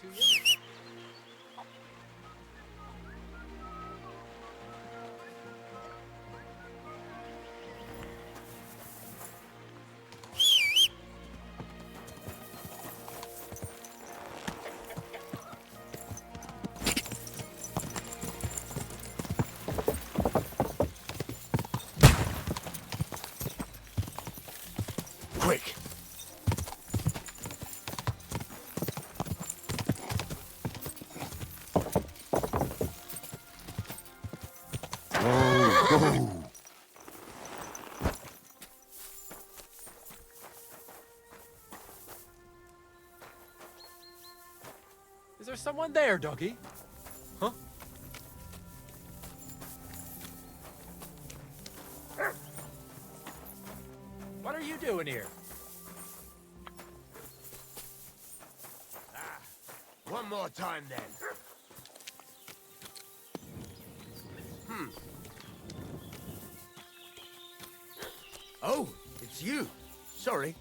to you. Quick! Go! Is there someone there, doggy? Huh? What are you doing here? One more time, then. Oh, it's you. Sorry.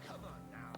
Come on now.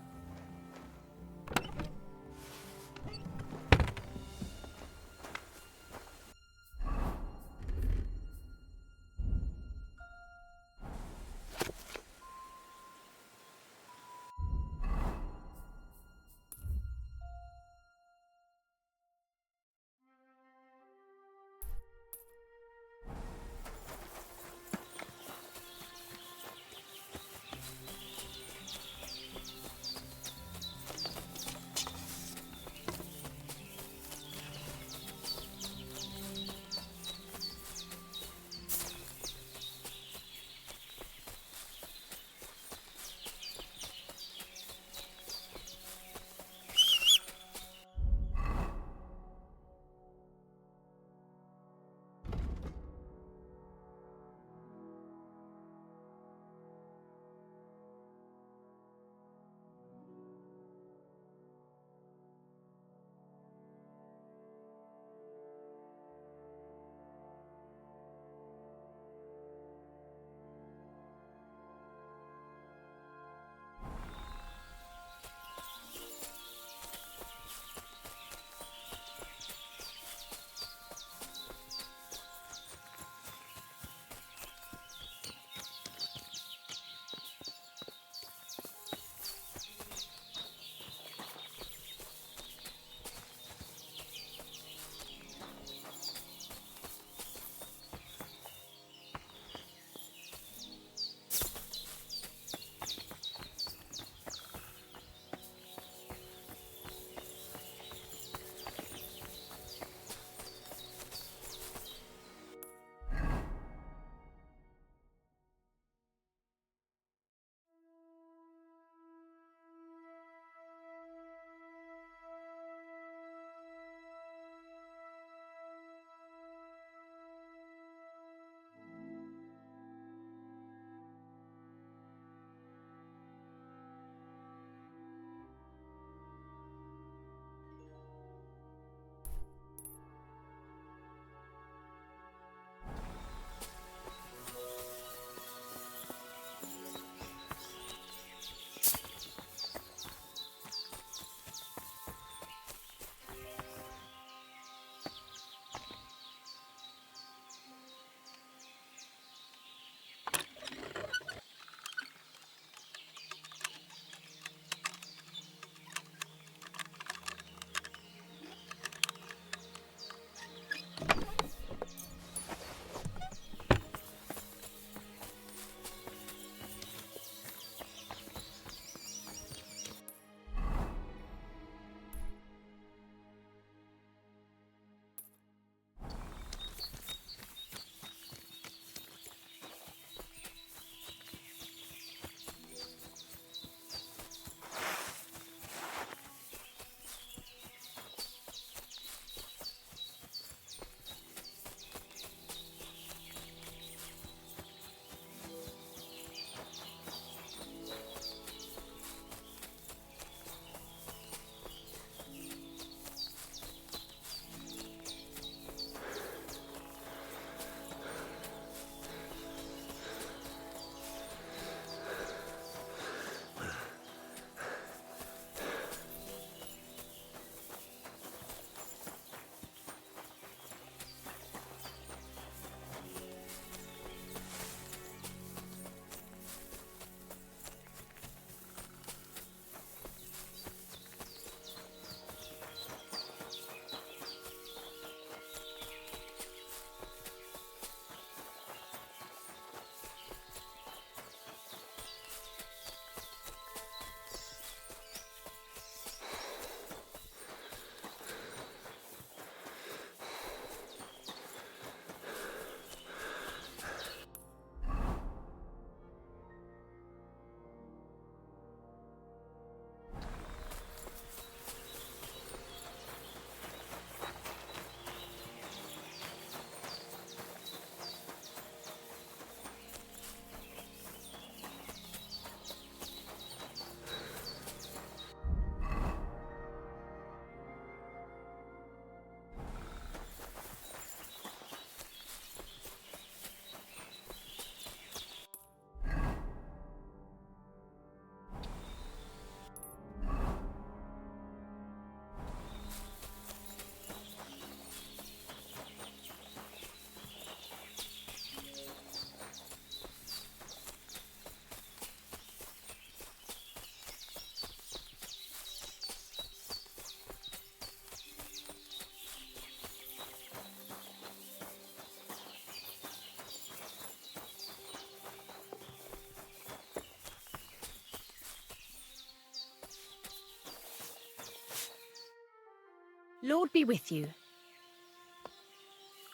Lord be with you.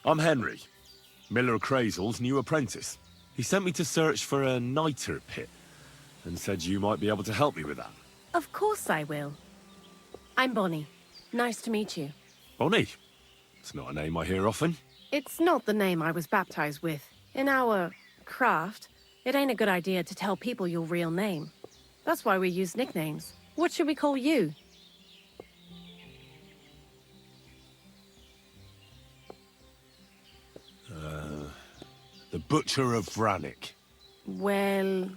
I'm Henry, Miller Crazel's new apprentice. He sent me to search for a niter pit, and said you might be able to help me with that. Of course I will. I'm Bonnie. Nice to meet you. Bonnie? It's not a name I hear often. It's not the name I was baptized with. In our craft, it ain't a good idea to tell people your real name. That's why we use nicknames. What should we call you? The Butcher of Vranik. Well,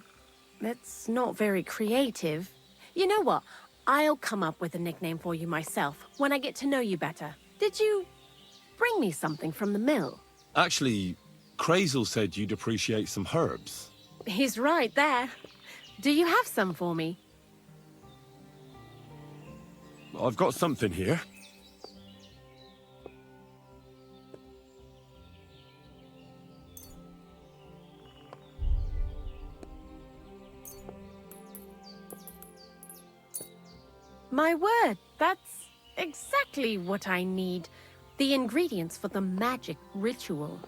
that's not very creative. You know what? I'll come up with a nickname for you myself when I get to know you better. Did you bring me something from the mill? Actually, Crazel said you'd appreciate some herbs. He's right there. Do you have some for me? I've got something here. My word, that's exactly what I need. The ingredients for the magic ritual.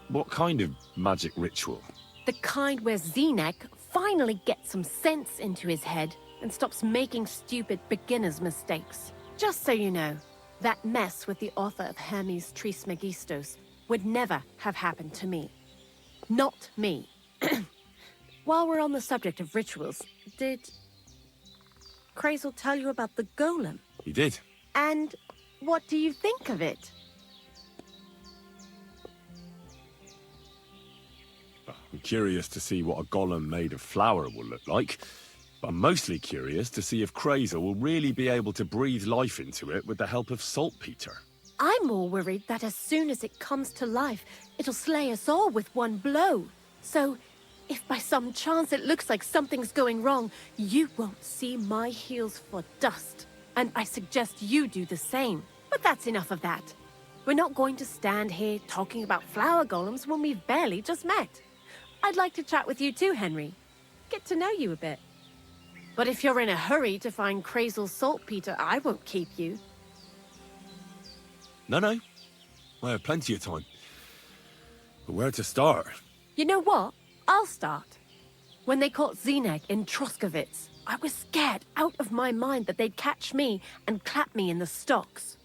What kind of magic ritual? The kind where Zenek finally gets some sense into his head and stops making stupid beginner's mistakes. Just so you know, that mess with the author of Hermes Trismegistos would never have happened to me. Not me. While we're on the subject of rituals, did Crazel tell you about the golem? He did. And what do you think of it? I'm curious to see what a golem made of flour will look like. But I'm mostly curious to see if Crazel will really be able to breathe life into it with the help of saltpeter. I'm more worried that as soon as it comes to life, it'll slay us all with one blow. So, if by some chance it looks like something's going wrong, you won't see my heels for dust. And I suggest you do the same. But that's enough of that. We're not going to stand here talking about flower golems when we've barely just met. I'd like to chat with you too, Henry. Get to know you a bit. But if you're in a hurry to find Crazel's saltpeter, I won't keep you. No. I have plenty of time. But where to start? You know what? I'll start. When they caught Zenek in Troskovitz, I was scared out of my mind that they'd catch me and clap me in the stocks.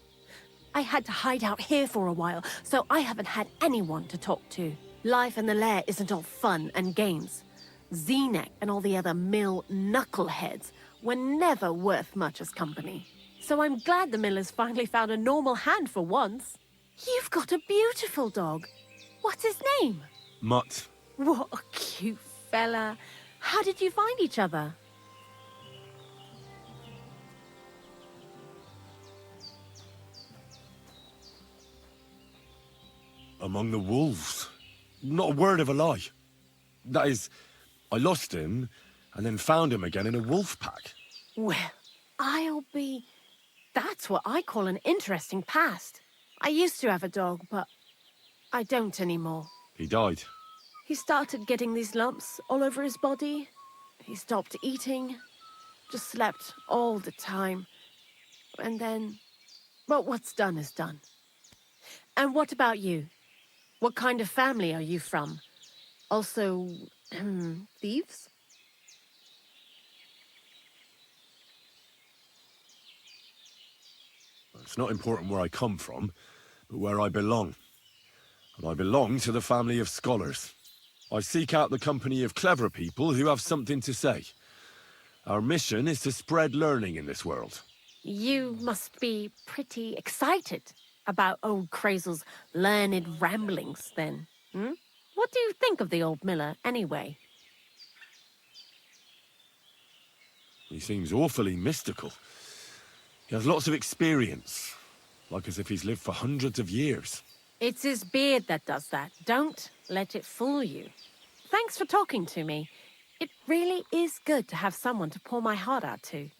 I had to hide out here for a while, so I haven't had anyone to talk to. Life in the lair isn't all fun and games. Zenek and all the other mill knuckleheads were never worth much as company. So I'm glad the miller's finally found a normal hand for once. You've got a beautiful dog. What's his name? Mutt. What a cute fella. How did you find each other? Among the wolves. Not a word of a lie. That is, I lost him and then found him again in a wolf pack. Well, I'll be... That's what I call an interesting past. I used to have a dog, but I don't anymore. He died. He started getting these lumps all over his body. He stopped eating, just slept all the time. And then, well, what's done is done. And what about you? What kind of family are you from? Also, thieves? It's not important where I come from, but where I belong. And I belong to the family of scholars. I seek out the company of clever people who have something to say. Our mission is to spread learning in this world. You must be pretty excited about old Crazel's learned ramblings, then. What do you think of the old miller, anyway? He seems awfully mystical. He has lots of experience, like as if he's lived for hundreds of years. It's his beard that does that. Don't let it fool you. Thanks for talking to me. It really is good to have someone to pour my heart out to.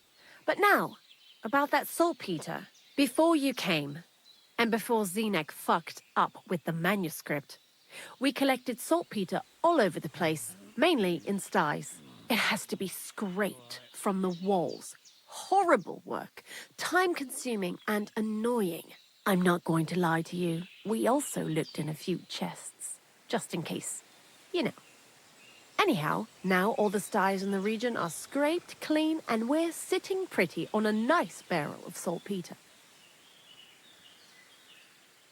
But now, about that saltpeter. Before you came, and before Zenek fucked up with the manuscript, we collected saltpeter all over the place, mainly in sties. It has to be scraped from the walls, Horrible work, time-consuming and annoying. I'm not going to lie to you. We also looked in a few chests, just in case. You know. Anyhow, now all the styes in the region are scraped clean and we're sitting pretty on a nice barrel of saltpeter.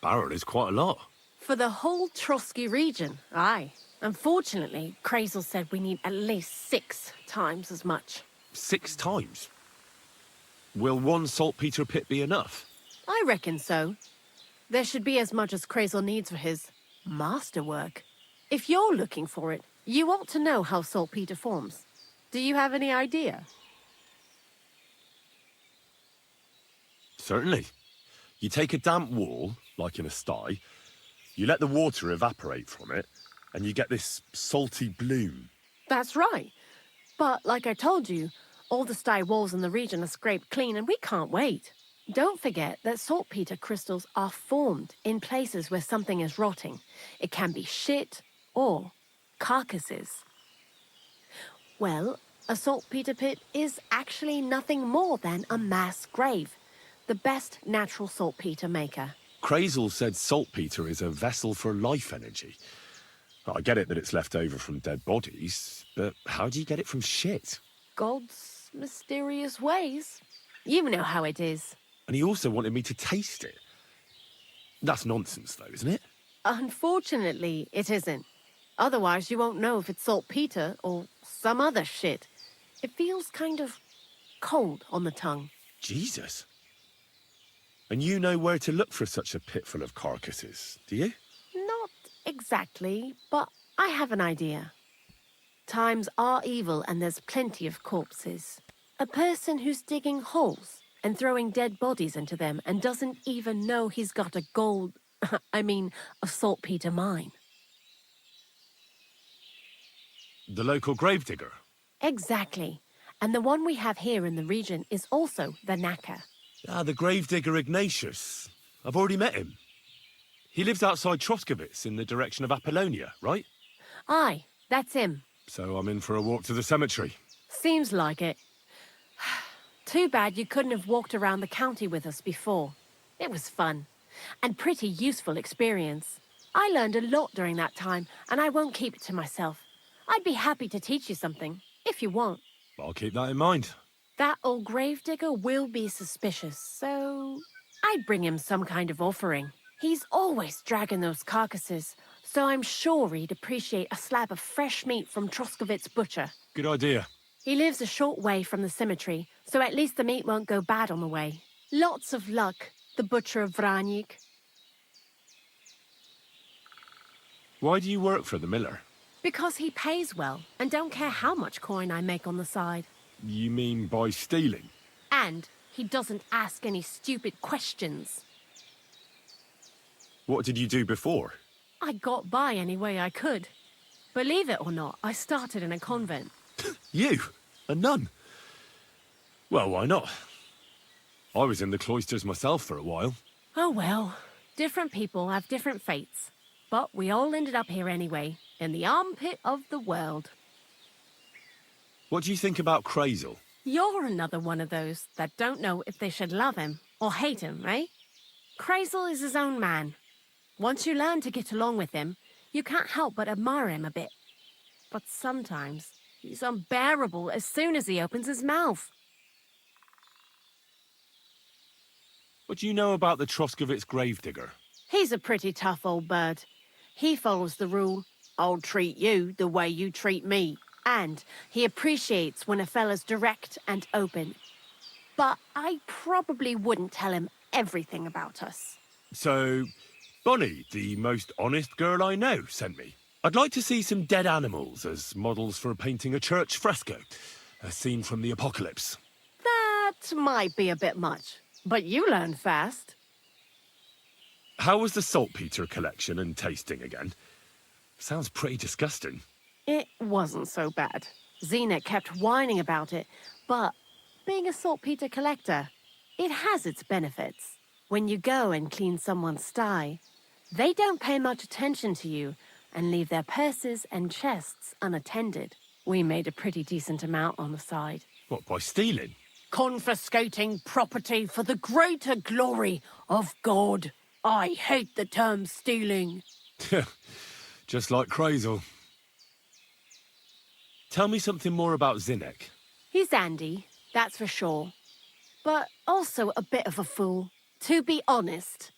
Barrel is quite a lot. For the whole Trotsky region, aye. Unfortunately, Crazel said we need at least 6 times as much. 6 times? Will one saltpeter pit be enough? I reckon so. There should be as much as Crazel needs for his masterwork. If you're looking for it, you ought to know how saltpeter forms. Do you have any idea? Certainly. You take a damp wall, like in a sty, you let the water evaporate from it, and you get this salty bloom. That's right. But like I told you, all the sty walls in the region are scraped clean and we can't wait. Don't forget that saltpeter crystals are formed in places where something is rotting. It can be shit or carcasses. Well, a saltpeter pit is actually nothing more than a mass grave. The best natural saltpeter maker. Crazel said saltpeter is a vessel for life energy. I get it that it's left over from dead bodies, but how do you get it from shit? God's mysterious ways. You know how it is. And he also wanted me to taste it. That's nonsense, though, isn't it? Unfortunately, it isn't. Otherwise, you won't know if it's saltpeter or some other shit. It feels kind of cold on the tongue. Jesus. And you know where to look for such a pit full of carcasses, do you? Not exactly, but I have an idea. Times are evil and there's plenty of corpses. A person who's digging holes and throwing dead bodies into them and doesn't even know he's got a a saltpeter mine. The local gravedigger? Exactly. And the one we have here in the region is also the knacker. Ah, the gravedigger Ignatius. I've already met him. He lives outside Troskowitz in the direction of Apollonia, right? Aye, that's him. So I'm in for a walk to the cemetery. Seems like it. Too bad you couldn't have walked around the county with us before. It was fun. And pretty useful experience. I learned a lot during that time, and I won't keep it to myself. I'd be happy to teach you something, if you want. I'll keep that in mind. That old gravedigger will be suspicious, so I'd bring him some kind of offering. He's always dragging those carcasses, so I'm sure he'd appreciate a slab of fresh meat from Troskowitz butcher. Good idea. He lives a short way from the cemetery, so at least the meat won't go bad on the way. Lots of luck, the butcher of Vranyik. Why do you work for the miller? Because he pays well, and don't care how much coin I make on the side. You mean by stealing? And he doesn't ask any stupid questions. What did you do before? I got by any way I could. Believe it or not, I started in a convent. You? A nun? Well, why not? I was in the cloisters myself for a while. Oh well, different people have different fates. But we all ended up here anyway, in the armpit of the world. What do you think about Crazel? You're another one of those that don't know if they should love him or hate him, eh? Crazel is his own man. Once you learn to get along with him, you can't help but admire him a bit. But sometimes, he's unbearable as soon as he opens his mouth. What do you know about the Troskowitz gravedigger? He's a pretty tough old bird. He follows the rule, I'll treat you the way you treat me. And he appreciates when a fella's direct and open. But I probably wouldn't tell him everything about us. So, Bonnie, the most honest girl I know, sent me. I'd like to see some dead animals as models for painting a church fresco. A scene from the apocalypse. That might be a bit much, but you learn fast. How was the saltpeter collection and tasting again? Sounds pretty disgusting. It wasn't so bad. Xena kept whining about it, but being a saltpeter collector, it has its benefits. When you go and clean someone's sty, they don't pay much attention to you and leave their purses and chests unattended. We made a pretty decent amount on the side. What, by stealing? confiscating property for the greater glory of God. I hate the term stealing. Just like Crazel. Tell me something more about Zinnek. He's Andy, that's for sure. But also a bit of a fool. To be honest,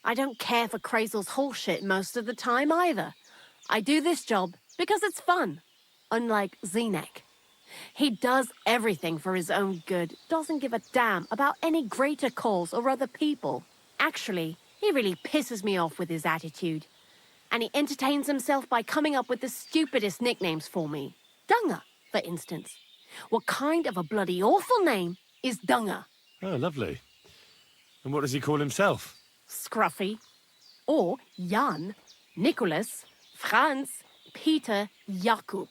I don't care for Crazel's horseshit most of the time either. I do this job because it's fun, unlike Zinnek. He does everything for his own good, doesn't give a damn about any greater cause or other people. Actually, he really pisses me off with his attitude. And he entertains himself by coming up with the stupidest nicknames for me. Dunger, for instance. What kind of a bloody awful name is Dunger? Oh, lovely. And what does he call himself? Scruffy. Or Jan, Nicholas, Franz, Peter, Jakub.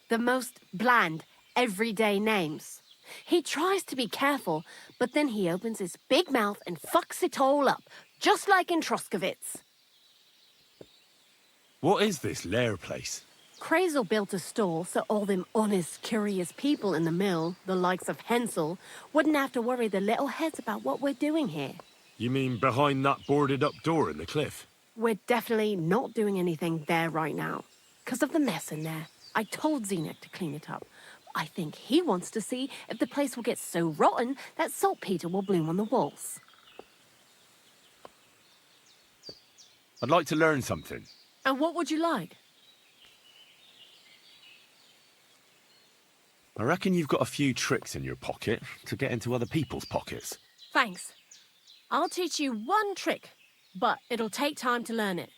The most bland, everyday names. He tries to be careful, but then he opens his big mouth and fucks it all up, just like in Troskowitz. What is this lair place? Crazel built a store so all them honest, curious people in the mill, the likes of Hensel, wouldn't have to worry their little heads about what we're doing here. You mean behind that boarded-up door in the cliff? We're definitely not doing anything there right now, because of the mess in there. I told Zinnek to clean it up. I think he wants to see if the place will get so rotten that saltpeter will bloom on the walls. I'd like to learn something. And what would you like? I reckon you've got a few tricks in your pocket to get into other people's pockets. Thanks. I'll teach you one trick, but it'll take time to learn it.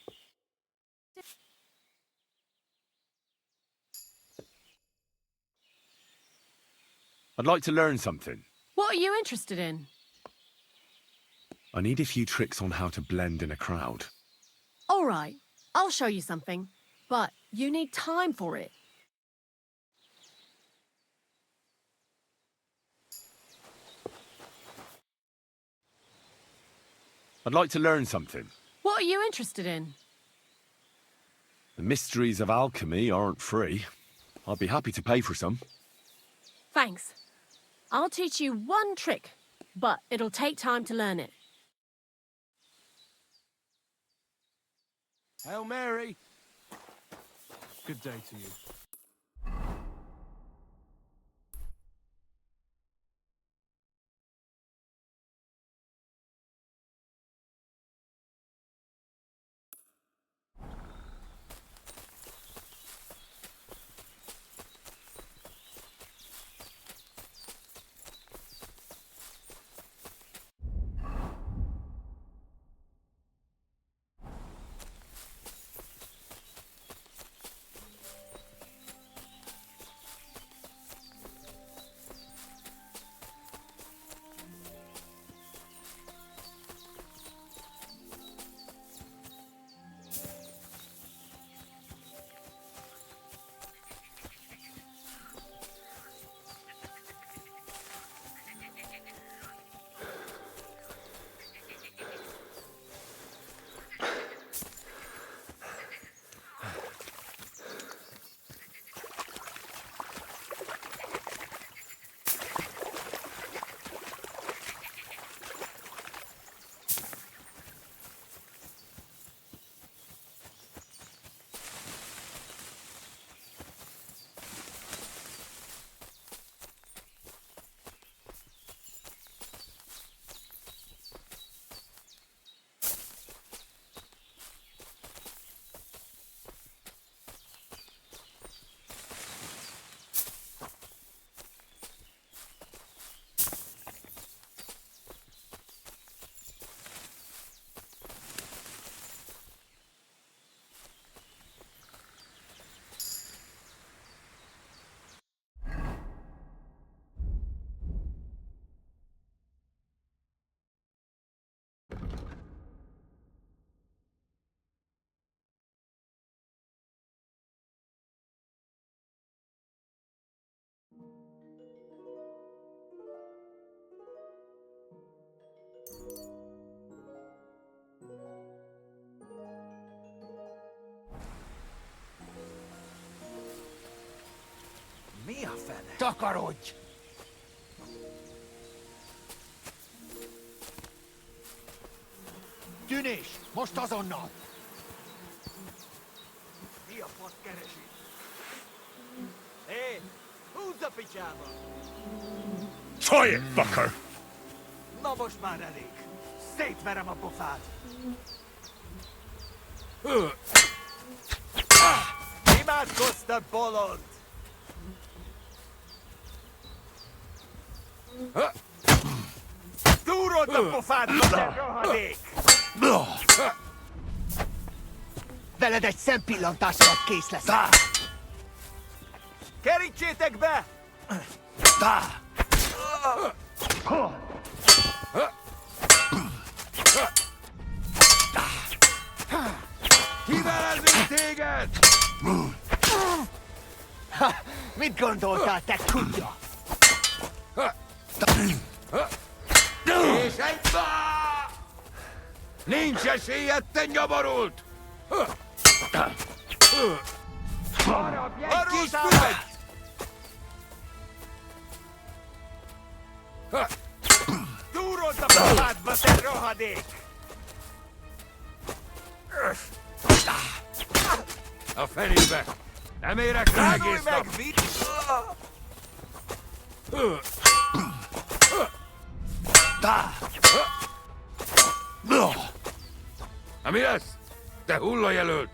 I'd like to learn something. What are you interested in? I need a few tricks on how to blend in a crowd. All right, I'll show you something, but you need time for it. I'd like to learn something. What are you interested in? The mysteries of alchemy aren't free. I'd be happy to pay for some. Thanks. I'll teach you one trick, but it'll take time to learn it. Hail Mary. Good day to you. Mia fele. Takarodj! Tűnés! Most azonnal! Mi a fasz keresi? Hé! Húzz a picsába! Try it, fucker! Na most már elég! Szétverem a pofád! Imádkozz, te bolond! Túrold a pofádba, te rohadék! Veled egy szempillantás alatt kész lesz! Kerítsétek be! Kivelezünk téged! Mit gondoltál, te kutya? És egy... Nincs esélyed, te nyomorult! Harapj egy kis füvet! Túrold a pofádba, te rohadék! A fenébe! Nem érek rá egész nap! Na mi lesz? Te hullajelölt!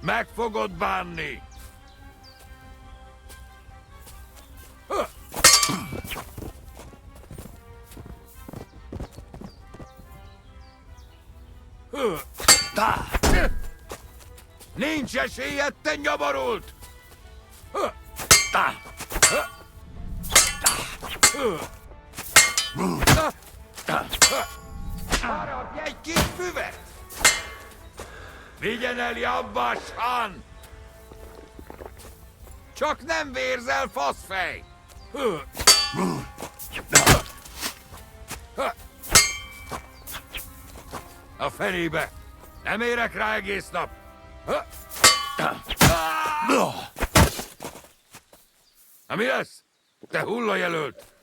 Meg fogod bánni! Nincs esélyed, te nyomorult! Harapj egy kis füvet! Vigyen el jabbassan! Csak nem vérzel, faszfej! A fenébe! Nem érek rá egész nap! Na mi lesz? Te hullajelölt!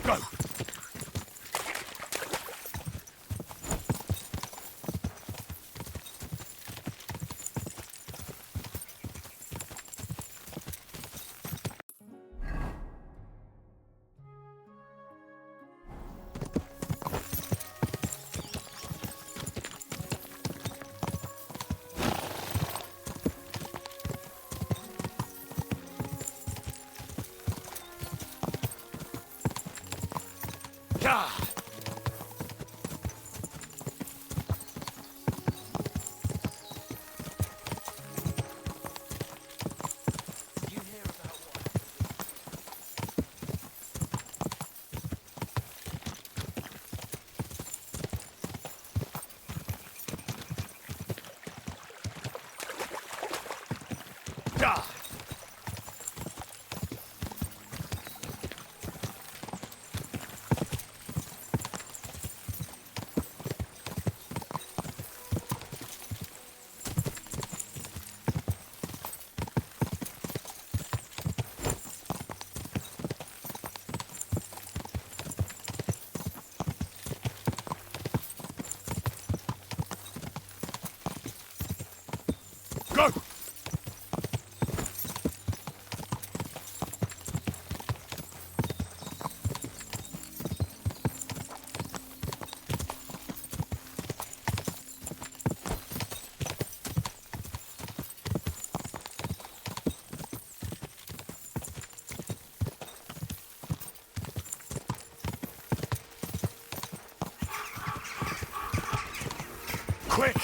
Go! Yeah! Yeah! Go! Quick!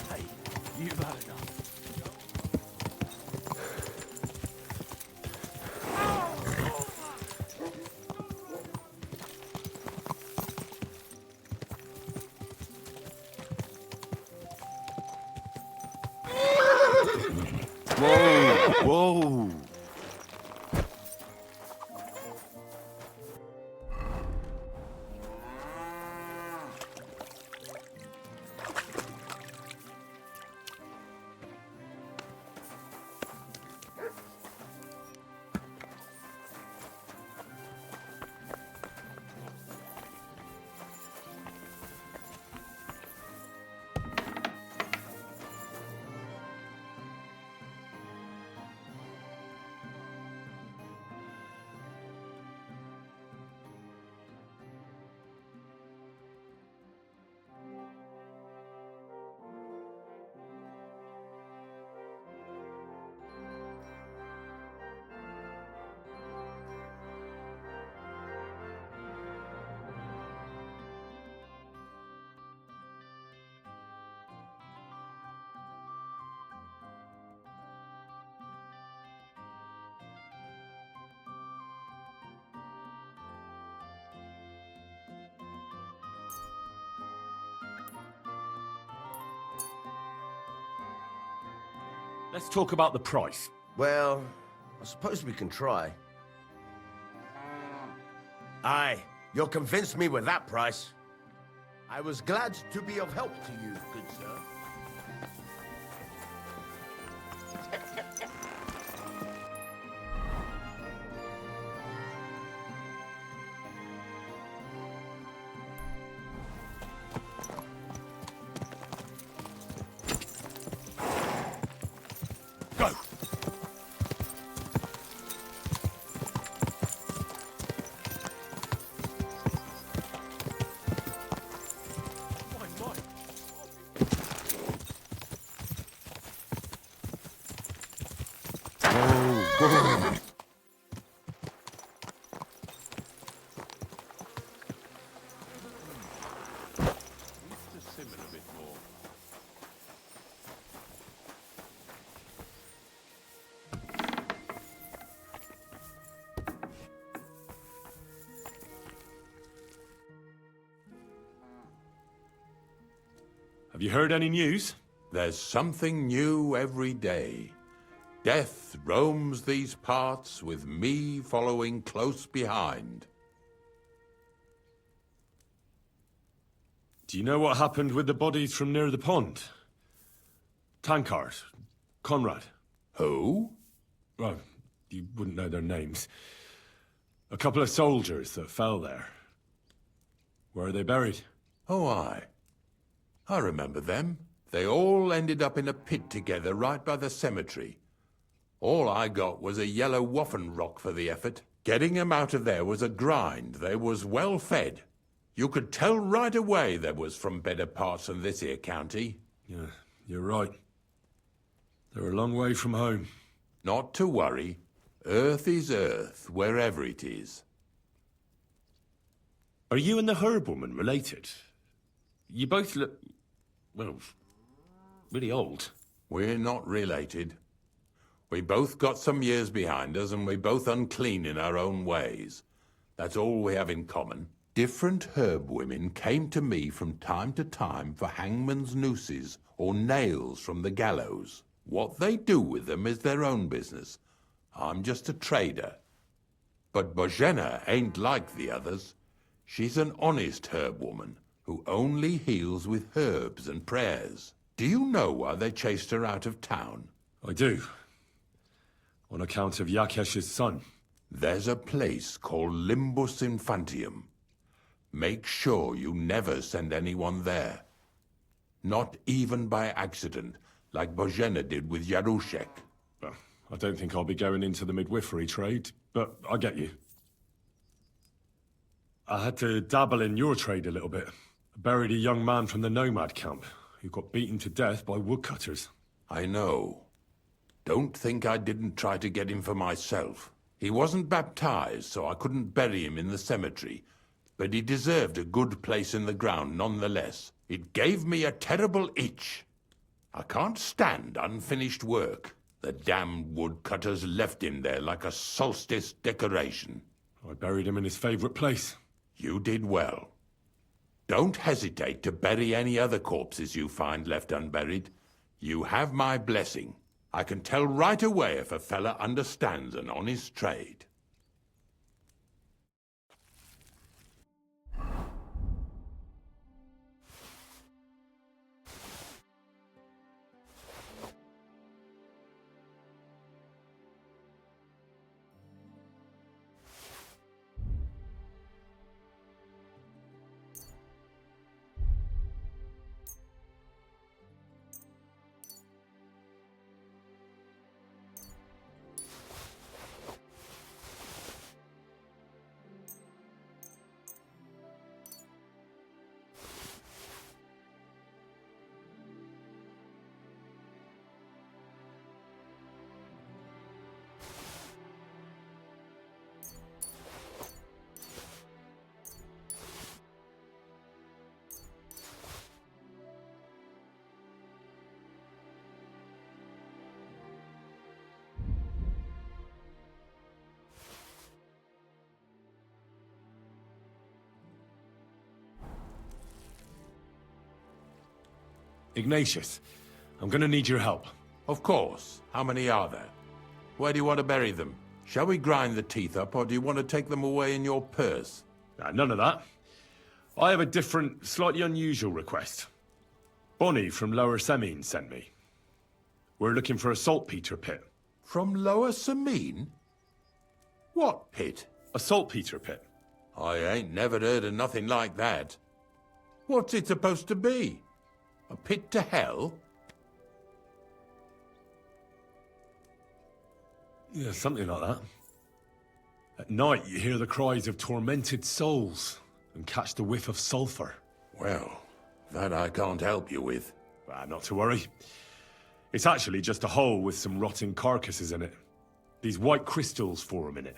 Hey, you've had enough. Whoa! Whoa! Let's talk about the price. Well, I suppose we can try. Aye, you'll convince me with that price. I was glad to be of help to you, good sir. Go! Have you heard any news? There's something new every day. Death roams these parts with me following close behind. Do you know what happened with the bodies from near the pond? Tankard, Conrad. Who? Well, you wouldn't know their names. A couple of soldiers that fell there. Where are they buried? Oh, I remember them. They all ended up in a pit together right by the cemetery. All I got was a yellow waffen rock for the effort. Getting them out of there was a grind. They was well fed. You could tell right away they was from better parts than this here county. Yeah, you're right. They're a long way from home. Not to worry. Earth is Earth, wherever it is. Are you and the herb woman related? You both look, well, really old. We're not related. We both got some years behind us, and we're both unclean in our own ways. That's all we have in common. Different herb women came to me from time to time for hangman's nooses or nails from the gallows. What they do with them is their own business. I'm just a trader. But Bozhena ain't like the others. She's an honest herb woman who only heals with herbs and prayers. Do you know why they chased her out of town? I do. On account of Yakesh's son. There's a place called Limbus Infantium. Make sure you never send anyone there. Not even by accident, like Bozhena did with Yarushek. Well, I don't think I'll be going into the midwifery trade, but I get you. I had to dabble in your trade a little bit. I buried a young man from the nomad camp who got beaten to death by woodcutters. I know. Don't think I didn't try to get him for myself. He wasn't baptized, so I couldn't bury him in the cemetery, but he deserved a good place in the ground nonetheless. It gave me a terrible itch. I can't stand unfinished work. The damned woodcutters left him there like a solstice decoration. I buried him in his favorite place. You did well. Don't hesitate to bury any other corpses you find left unburied. You have my blessing. I can tell right away if a fella understands an honest trade. Ignatius, I'm gonna need your help. Of course. How many are there? Where do you want to bury them? Shall we grind the teeth up, or do you want to take them away in your purse? None of that. I have a different, slightly unusual request. Bonnie from Lower Semine sent me. We're looking for a saltpeter pit. From Lower Semine? What pit? A saltpeter pit. I ain't never heard of nothing like that. What's it supposed to be? A pit to hell? Yeah, something like that. At night, you hear the cries of tormented souls and catch the whiff of sulfur. Well, that I can't help you with. Not to worry. It's actually just a hole with some rotting carcasses in it. These white crystals form in it.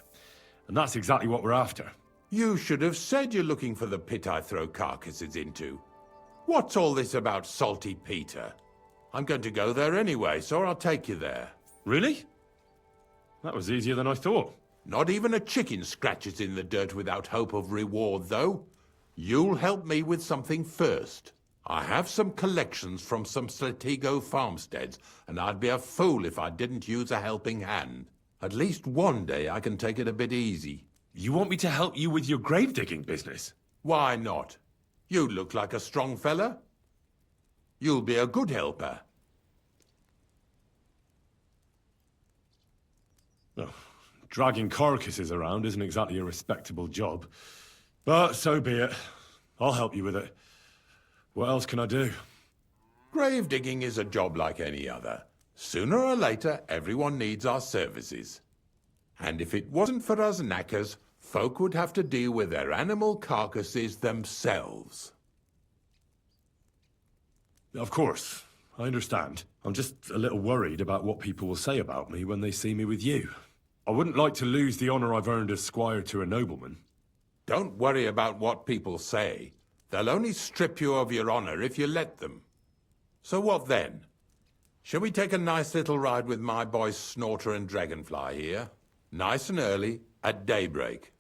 And that's exactly what we're after. You should have said you're looking for the pit I throw carcasses into. What's all this about Salty Peter? I'm going to go there anyway, so I'll take you there. Really? That was easier than I thought. Not even a chicken scratches in the dirt without hope of reward, though. You'll help me with something first. I have some collections from some Slatigo farmsteads, and I'd be a fool if I didn't use a helping hand. At least one day I can take it a bit easy. You want me to help you with your grave digging business? Why not? You look like a strong fella. You'll be a good helper. Oh, dragging carcasses around isn't exactly a respectable job. But so be it. I'll help you with it. What else can I do? Grave digging is a job like any other. Sooner or later, everyone needs our services. And if it wasn't for us knackers, folk would have to deal with their animal carcasses themselves. Of course, I understand. I'm just a little worried about what people will say about me when they see me with you. I wouldn't like to lose the honor I've earned as squire to a nobleman. Don't worry about what people say. They'll only strip you of your honor if you let them. So what then? Shall we take a nice little ride with my boys Snorter and Dragonfly here? Nice and early, at daybreak.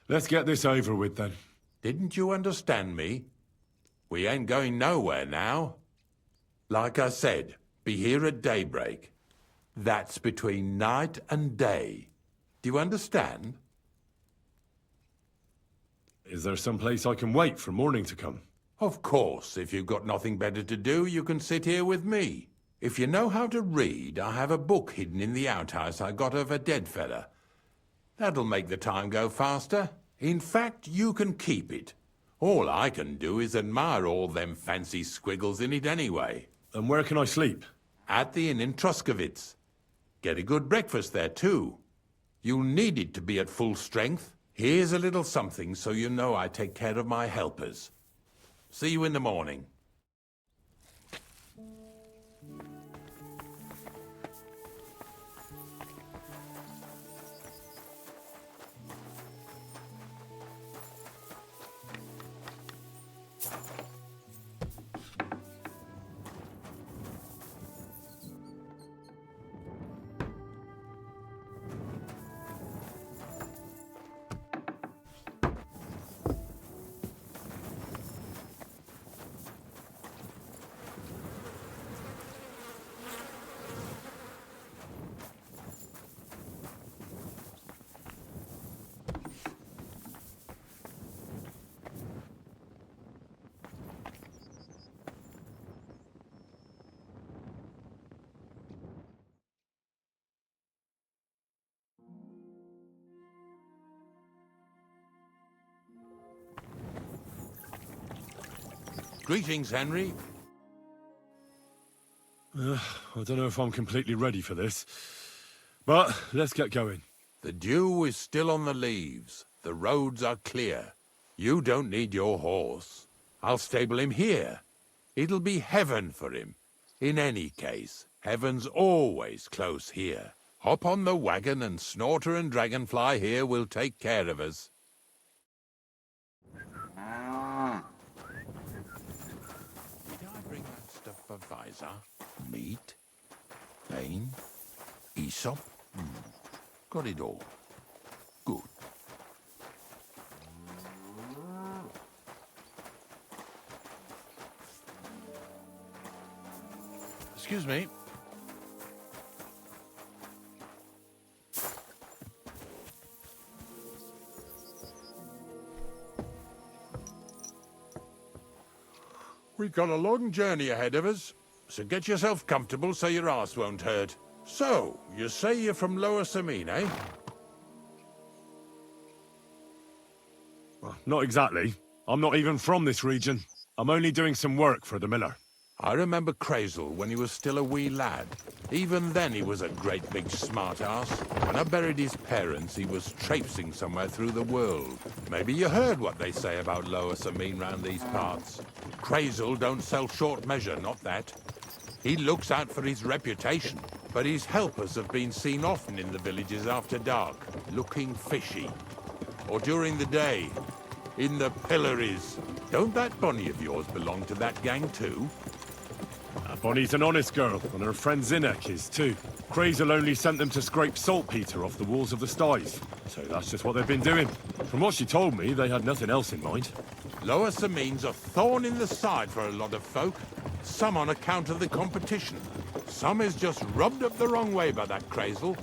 Let's get this over with then. Didn't you understand me? We ain't going nowhere now. Like I said, be here at daybreak. That's between night and day. Do you understand? Is there some place I can wait for morning to come? Of course, if you've got nothing better to do, you can sit here with me. If you know how to read, I have a book hidden in the outhouse I got of a dead fella. That'll make the time go faster. In fact, you can keep it. All I can do is admire all them fancy squiggles in it anyway. And where can I sleep? At the inn in Truskovitz. Get a good breakfast there, too. You'll need it to be at full strength. Here's a little something so you know I take care of my helpers. See you in the morning. Greetings, Henry. I don't know if I'm completely ready for this. But let's get going. The dew is still on the leaves. The roads are clear. You don't need your horse. I'll stable him here. It'll be heaven for him. In any case, heaven's always close here. Hop on the wagon and Snorter and Dragonfly here will take care of us. Did I bring that stuff for Visor? Meat? Bane? Aesop? Got it all. Good. Excuse me. We've got a long journey ahead of us, so get yourself comfortable so your arse won't hurt. So, you say you're from Lower Samine, eh? Well, not exactly. I'm not even from this region. I'm only doing some work for the miller. I remember Crazel when he was still a wee lad. Even then he was a great big smart-ass. When I buried his parents, he was traipsing somewhere through the world. Maybe you heard what they say about Lower Samine round these parts. Crazel don't sell short measure, not that. He looks out for his reputation, but his helpers have been seen often in the villages after dark, looking fishy. Or during the day, in the pillories. Don't that Bonnie of yours belong to that gang too? Bonnie's an honest girl, and her friend Zinnek is too. Crazel only sent them to scrape saltpeter off the walls of the sties. So that's just what they've been doing. From what she told me, they had nothing else in mind. Lower Samine's a thorn in the side for a lot of folk. Some on account of the competition. Some is just rubbed up the wrong way by that Crazel.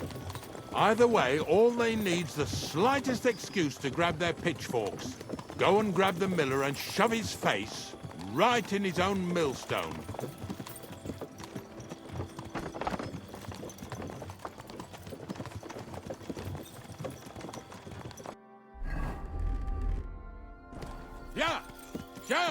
Either way, all they need's the slightest excuse to grab their pitchforks. Go and grab the miller and shove his face right in his own millstone. Yeah! Yeah!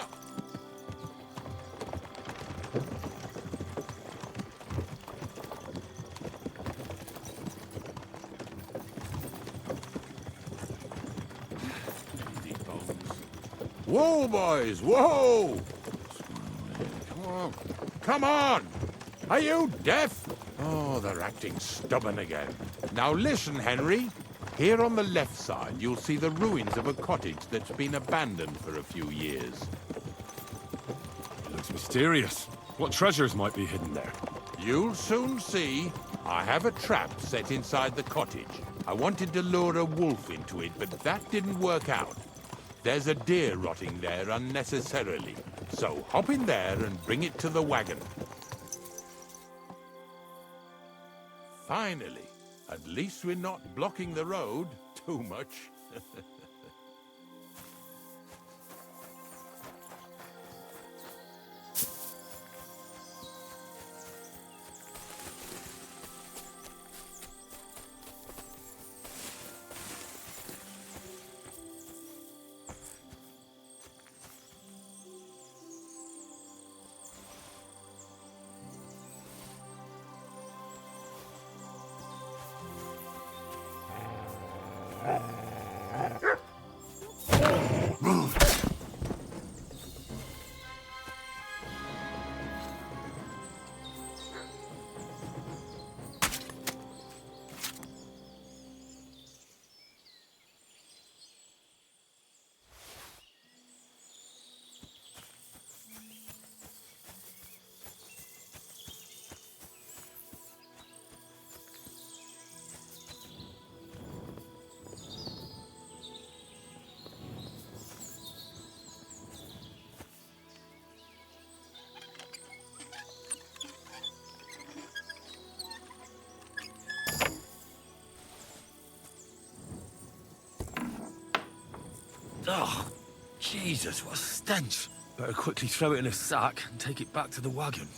Whoa, boys! Whoa! Come on. Come on! Are you deaf? Oh, they're acting stubborn again. Now listen, Henry. Here on the left side, you'll see the ruins of a cottage that's been abandoned for a few years. It looks mysterious. What treasures might be hidden there? You'll soon see. I have a trap set inside the cottage. I wanted to lure a wolf into it, but that didn't work out. There's a deer rotting there unnecessarily. So hop in there and bring it to the wagon. Finally. At least we're not blocking the road too much. Ugh! Jesus, what a stench! Better quickly throw it in a sack and take it back to the wagon.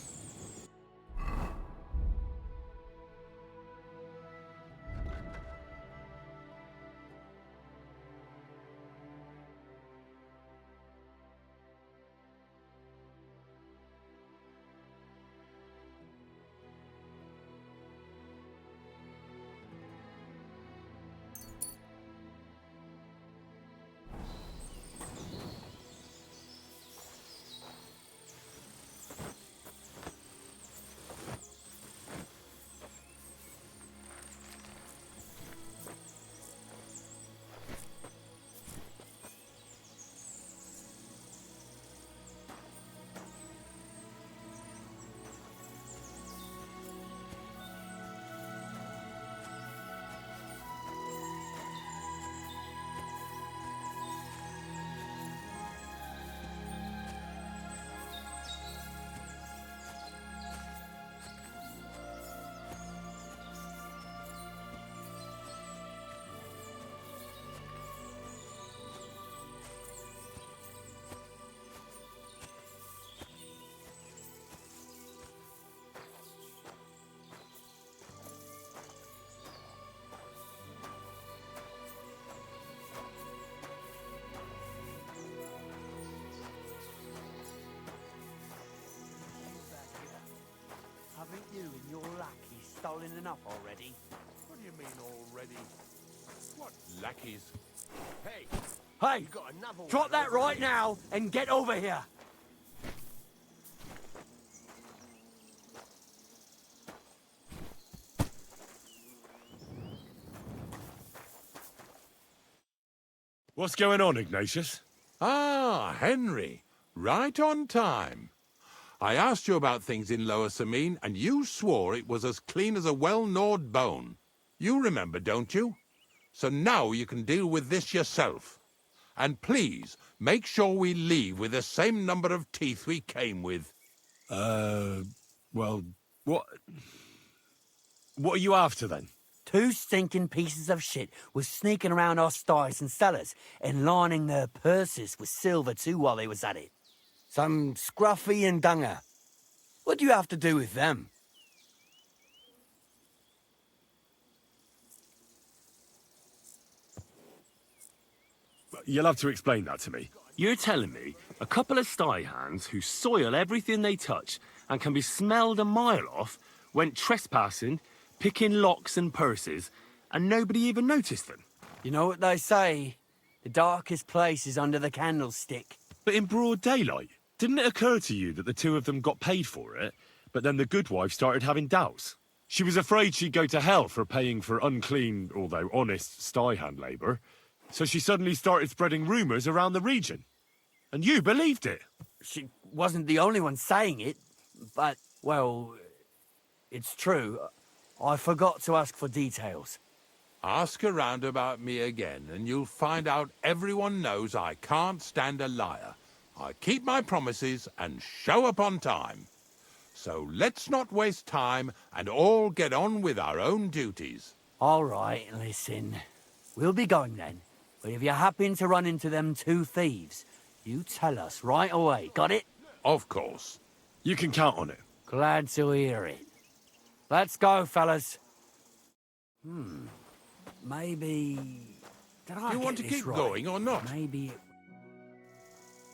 Haven't you and your lackey stolen enough already? What do you mean already? What lackeys? Hey! Hey! Drop that right now and get over here! What's going on, Ignatius? Ah, Henry. Right on time. I asked you about things in Lower Samine, and you swore it was as clean as a well-gnawed bone. You remember, don't you? So now you can deal with this yourself. And please, make sure we leave with the same number of teeth we came with. Well, what... What are you after, then? 2 stinking pieces of shit was sneaking around our sties and cellars and lining their purses with silver too while they was at it. Some scruffy and dunger. What do you have to do with them? You'll have to explain that to me. You're telling me a couple of sty hands who soil everything they touch and can be smelled a mile off went trespassing, picking locks and purses, and nobody even noticed them? You know what they say? The darkest place is under the candlestick. But in broad daylight, didn't it occur to you that the 2 of them got paid for it, but then the good wife started having doubts? She was afraid she'd go to hell for paying for unclean, although honest, sty hand labour, so she suddenly started spreading rumours around the region. And you believed it. She wasn't the only one saying it, but, well, it's true. I forgot to ask for details. Ask around about me again, and you'll find out everyone knows I can't stand a liar. I keep my promises and show up on time. So let's not waste time and all get on with our own duties. All right, listen. We'll be going then. But if you happen to run into them 2 thieves, you tell us right away, got it? Of course. You can count on it. Glad to hear it. Let's go, fellas. Maybe... Did I Do you get want to this keep right? going or not? Maybe it...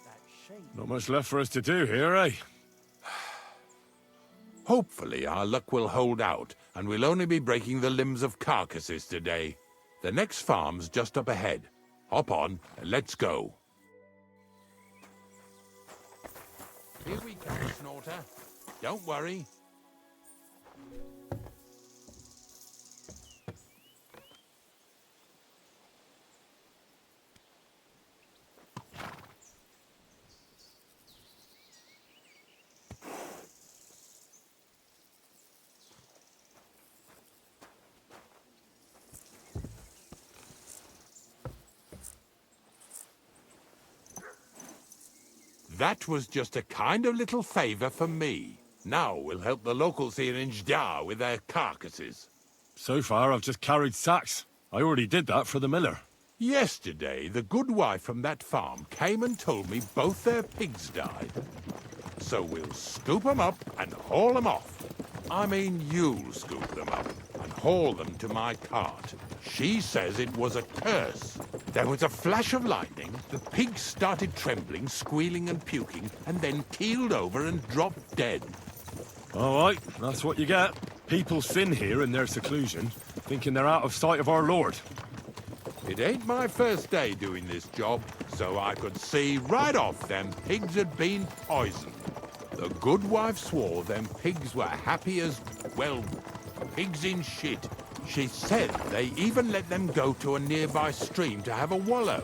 That shape... Not much left for us to do here, eh? Hopefully our luck will hold out, and we'll only be breaking the limbs of carcasses today. The next farm's just up ahead. Hop on, and let's go. Here we come, Snorter. Don't worry. That was just a kind of little favor for me. Now we'll help the locals here in Jda with their carcasses. So far, I've just carried sacks. I already did that for the miller. Yesterday, the good wife from that farm came and told me both their pigs died. So we'll scoop them up and haul them off. I mean, you'll scoop them up and haul them to my cart. She says it was a curse. There was a flash of lightning, the pigs started trembling, squealing and puking, and then keeled over and dropped dead. All right, that's what you get. People sin here in their seclusion, thinking they're out of sight of our Lord. It ain't my first day doing this job, so I could see right off them pigs had been poisoned. The good wife swore them pigs were happy as, well, pigs in shit. She said they even let them go to a nearby stream to have a wallow.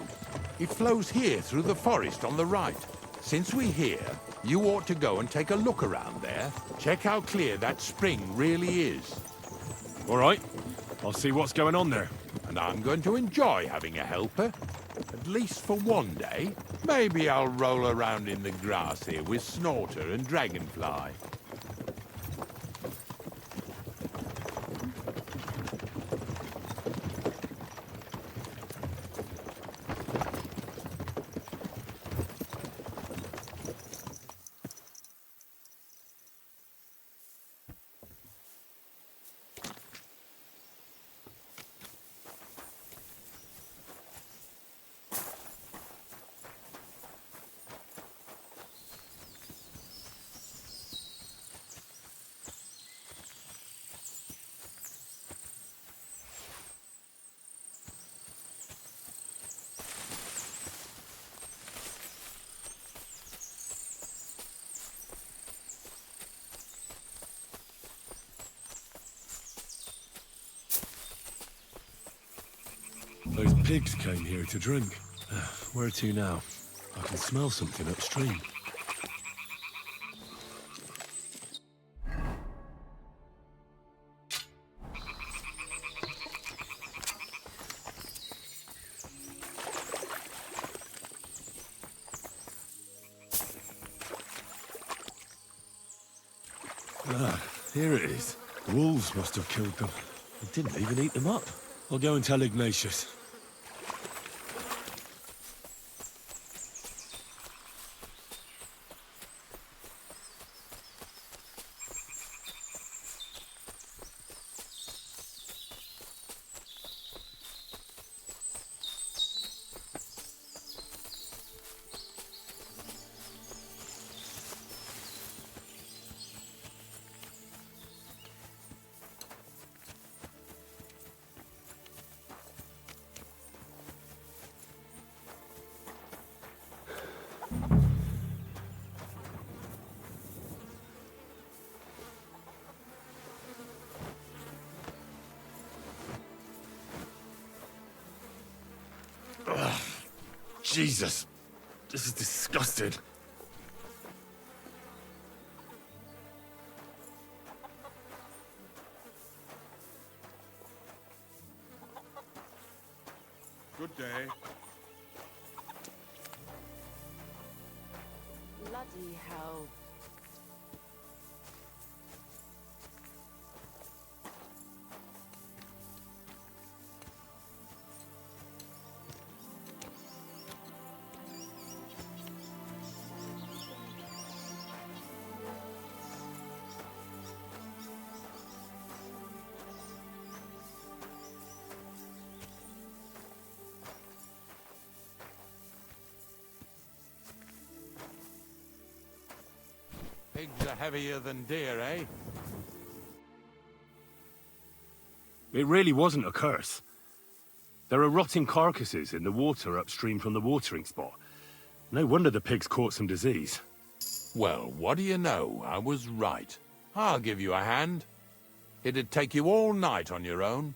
It flows here through the forest on the right. Since we're here, you ought to go and take a look around there. Check how clear that spring really is. All right, I'll see what's going on there. And I'm going to enjoy having a helper. At least for one day. Maybe I'll roll around in the grass here with Snorter and Dragonfly. Those pigs came here to drink. Where to now? I can smell something upstream. Here it is. Wolves must have killed them. They didn't even eat them up. I'll go and tell Ignatius. Jesus, this is disgusting. Good day. Bloody hell. Pigs are heavier than deer, eh? It really wasn't a curse. There are rotting carcasses in the water upstream from the watering spot. No wonder the pigs caught some disease. Well, what do you know? I was right. I'll give you a hand. It'd take you all night on your own.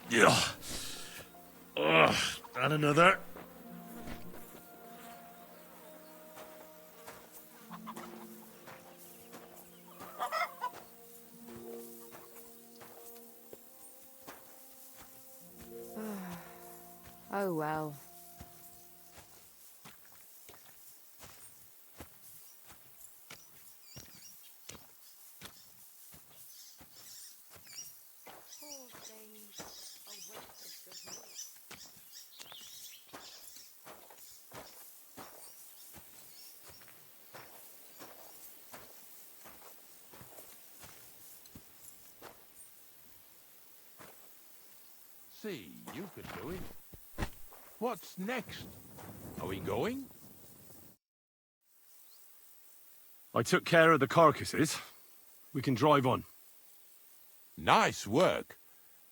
Yeah. Ugh, and another. Oh well. See, you could do it. What's next? Are we going? I took care of the carcasses. We can drive on. Nice work.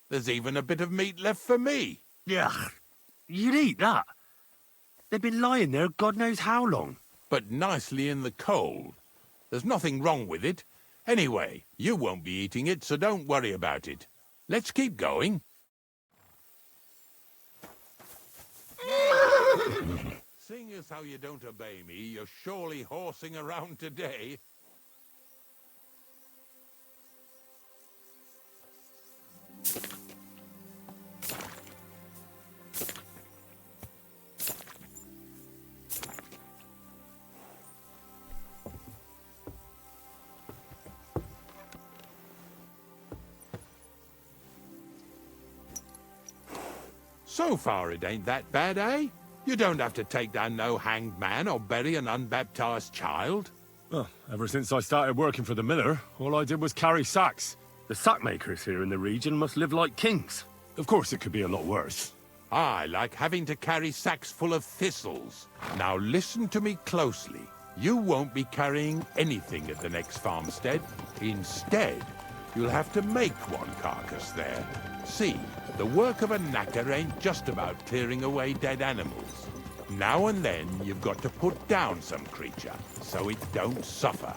There's even a bit of meat left for me. Yeah, you'd eat that. They've been lying there God knows how long. But nicely in the cold. There's nothing wrong with it. Anyway, you won't be eating it, so don't worry about it. Let's keep going. Seeing as how you don't obey me, you're surely horsing around today. So far it ain't that bad, eh? You don't have to take down no hanged man or bury an unbaptized child. Well, ever since I started working for the miller, all I did was carry sacks. The sack makers here in the region must live like kings. Of course, it could be a lot worse. I like having to carry sacks full of thistles. Now listen to me closely. You won't be carrying anything at the next farmstead. Instead, you'll have to make one carcass there. See, the work of a knacker ain't just about clearing away dead animals. Now and then, you've got to put down some creature, so it don't suffer.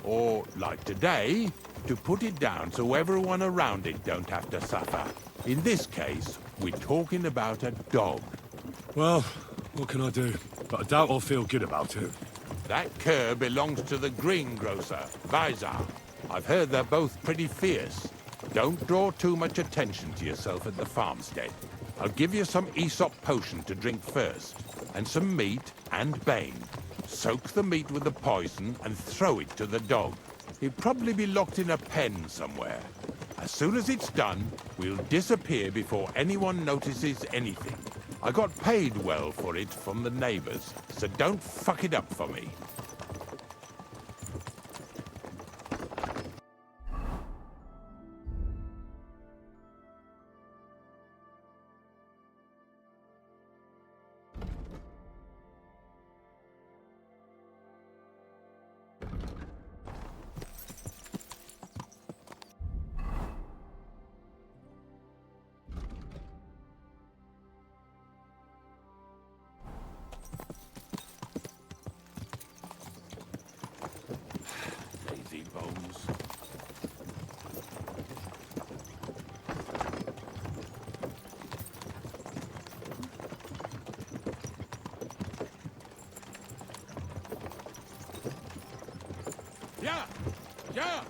Or, like today, to put it down so everyone around it don't have to suffer. In this case, we're talking about a dog. Well, what can I do? But I doubt I'll feel good about it. That cur belongs to the greengrocer, Vizar. I've heard they're both pretty fierce. Don't draw too much attention to yourself at the farmstead. I'll give you some Aesop potion to drink first, and some meat and bane. Soak the meat with the poison and throw it to the dog. He'll probably be locked in a pen somewhere. As soon as it's done, we'll disappear before anyone notices anything. I got paid well for it from the neighbors, so don't fuck it up for me. Lazy bones. Yeah! Yeah!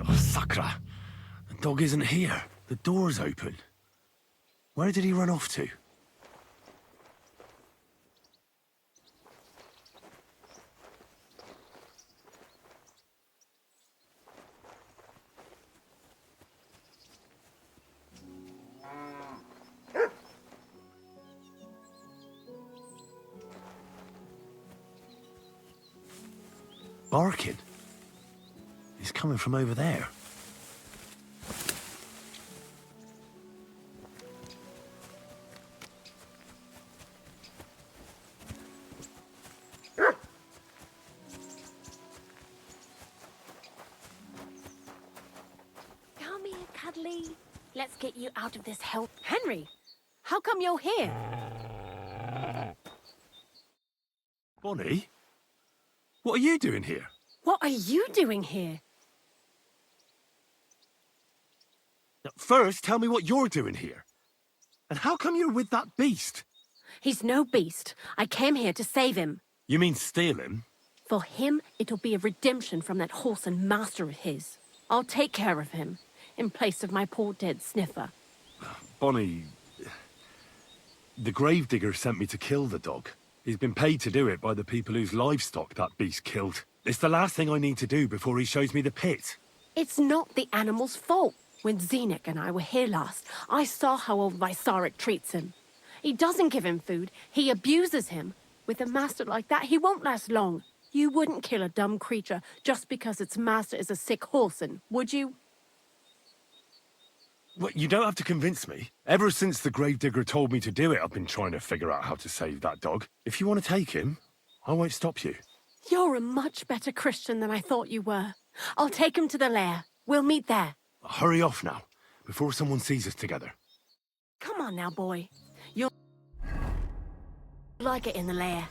Oh, Sakra! The dog isn't here. The door's open. Where did he run off to? Barking. He's coming from over there. Come here, Cuddly. Let's get you out of this hell. Henry, how come you're here? Bonnie? What are you doing here? What are you doing here? First, tell me what you're doing here. And how come you're with that beast? He's no beast. I came here to save him. You mean steal him? For him, it'll be a redemption from that horse and master of his. I'll take care of him, in place of my poor dead sniffer. Bonnie... The gravedigger sent me to kill the dog. He's been paid to do it by the people whose livestock that beast killed. It's the last thing I need to do before he shows me the pit. It's not the animal's fault. When Zenek and I were here last, I saw how old Vysarik treats him. He doesn't give him food, he abuses him. With a master like that, he won't last long. You wouldn't kill a dumb creature just because its master is a sick horseman, would you? Well, you don't have to convince me. Ever since the gravedigger told me to do it, I've been trying to figure out how to save that dog. If you want to take him, I won't stop you. You're a much better Christian than I thought you were. I'll take him to the lair. We'll meet there. Hurry off now, before someone sees us together. Come on now, boy. You'll like it in the lair.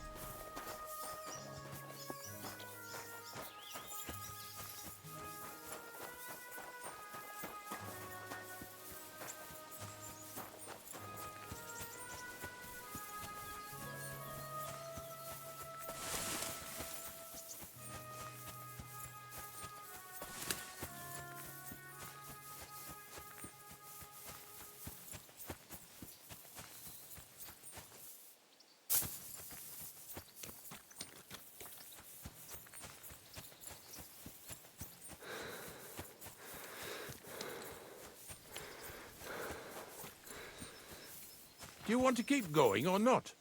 Do you want to keep going or not?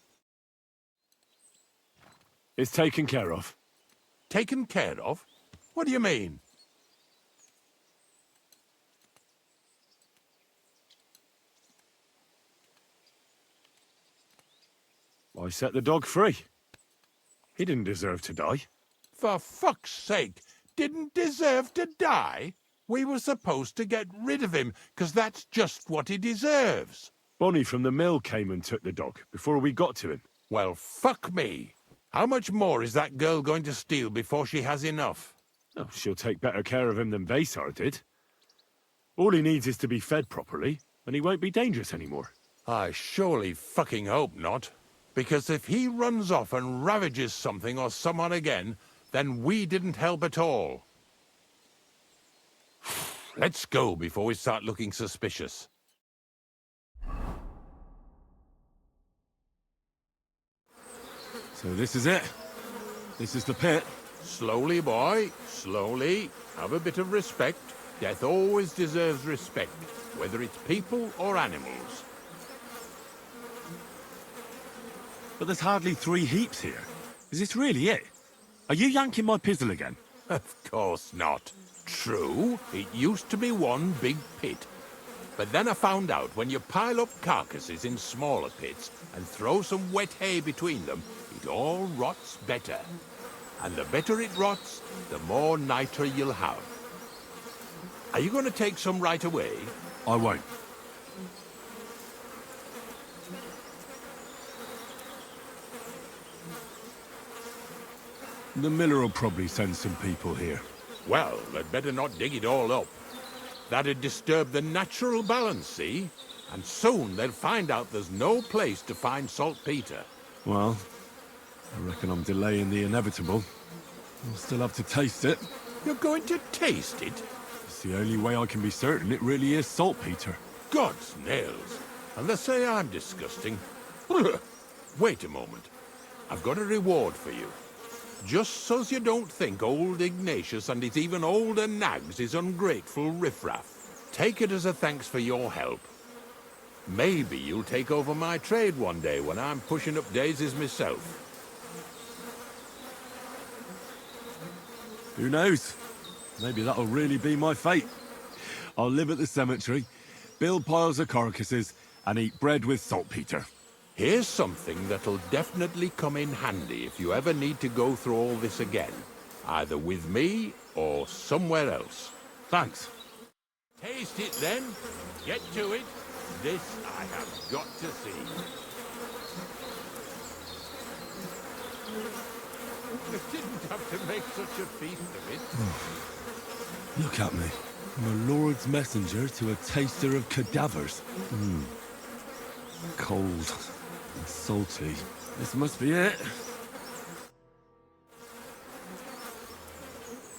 It's taken care of. Taken care of? What do you mean? I set the dog free. He didn't deserve to die. For fuck's sake, didn't deserve to die? We were supposed to get rid of him, 'cause that's just what he deserves. Bonnie from the mill came and took the dog before we got to him. Well, fuck me. How much more is that girl going to steal before she has enough? Oh, she'll take better care of him than Vaysar did. All he needs is to be fed properly, and he won't be dangerous anymore. I surely fucking hope not. Because if he runs off and ravages something or someone again, then we didn't help at all. Let's go before we start looking suspicious. So this is it. This is the pit. Slowly, boy, slowly. Have a bit of respect. Death always deserves respect, whether it's people or animals. But there's hardly 3 heaps here. Is this really it? Are you yanking my pizzle again? Of course not. True, it used to be one big pit. But then I found out when you pile up carcasses in smaller pits and throw some wet hay between them, it all rots better. And the better it rots, the more niter you'll have. Are you going to take some right away? I won't. The miller will probably send some people here. Well, they'd better not dig it all up. That'd disturb the natural balance, see? And soon they'll find out there's no place to find saltpeter. Well, I reckon I'm delaying the inevitable. I'll still have to taste it. You're going to taste it? It's the only way I can be certain it really is saltpeter. God's nails. And they say I'm disgusting. Wait a moment. I've got a reward for you. Just so's you don't think old Ignatius and his even older nags is ungrateful riffraff. Take it as a thanks for your help. Maybe you'll take over my trade one day when I'm pushing up daisies myself. Who knows? Maybe that'll really be my fate. I'll live at the cemetery, build piles of carcasses, and eat bread with saltpeter. Here's something that'll definitely come in handy if you ever need to go through all this again. Either with me or somewhere else. Thanks. Taste it then. Get to it. This I have got to see. You didn't have to make such a feast of it. Look at me. I'm a lord's messenger to a taster of cadavers. Cold and salty. This must be it.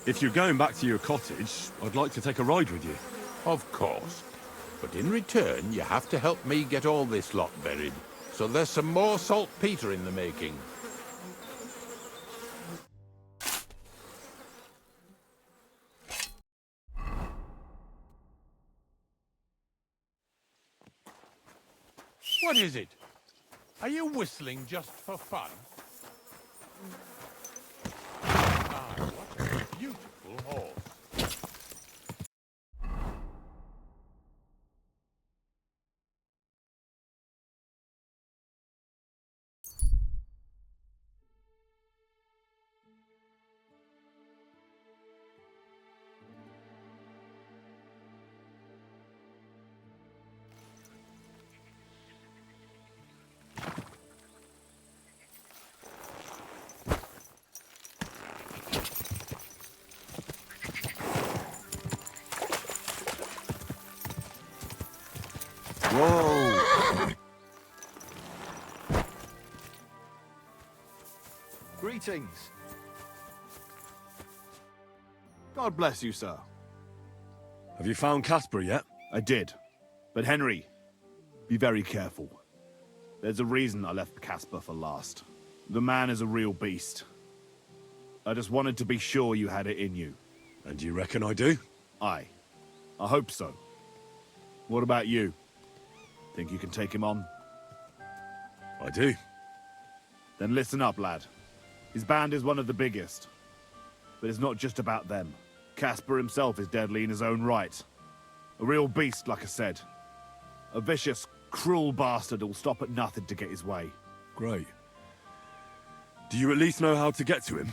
If you're going back to your cottage, I'd like to take a ride with you. Of course. But in return, you have to help me get all this lot buried. So there's some more saltpeter in the making. What is it? Are you whistling just for fun? Ah, what a beautiful horse. Whoa! Greetings. God bless you, sir. Have you found Casper yet? I did. But Henry, be very careful. There's a reason I left Casper for last. The man is a real beast. I just wanted to be sure you had it in you. And you reckon I do? I hope so. What about you? Think you can take him on? I do. Then listen up, lad. His band is one of the biggest. But it's not just about them. Casper himself is deadly in his own right. A real beast, like I said. A vicious, cruel bastard who'll stop at nothing to get his way. Great. Do you at least know how to get to him?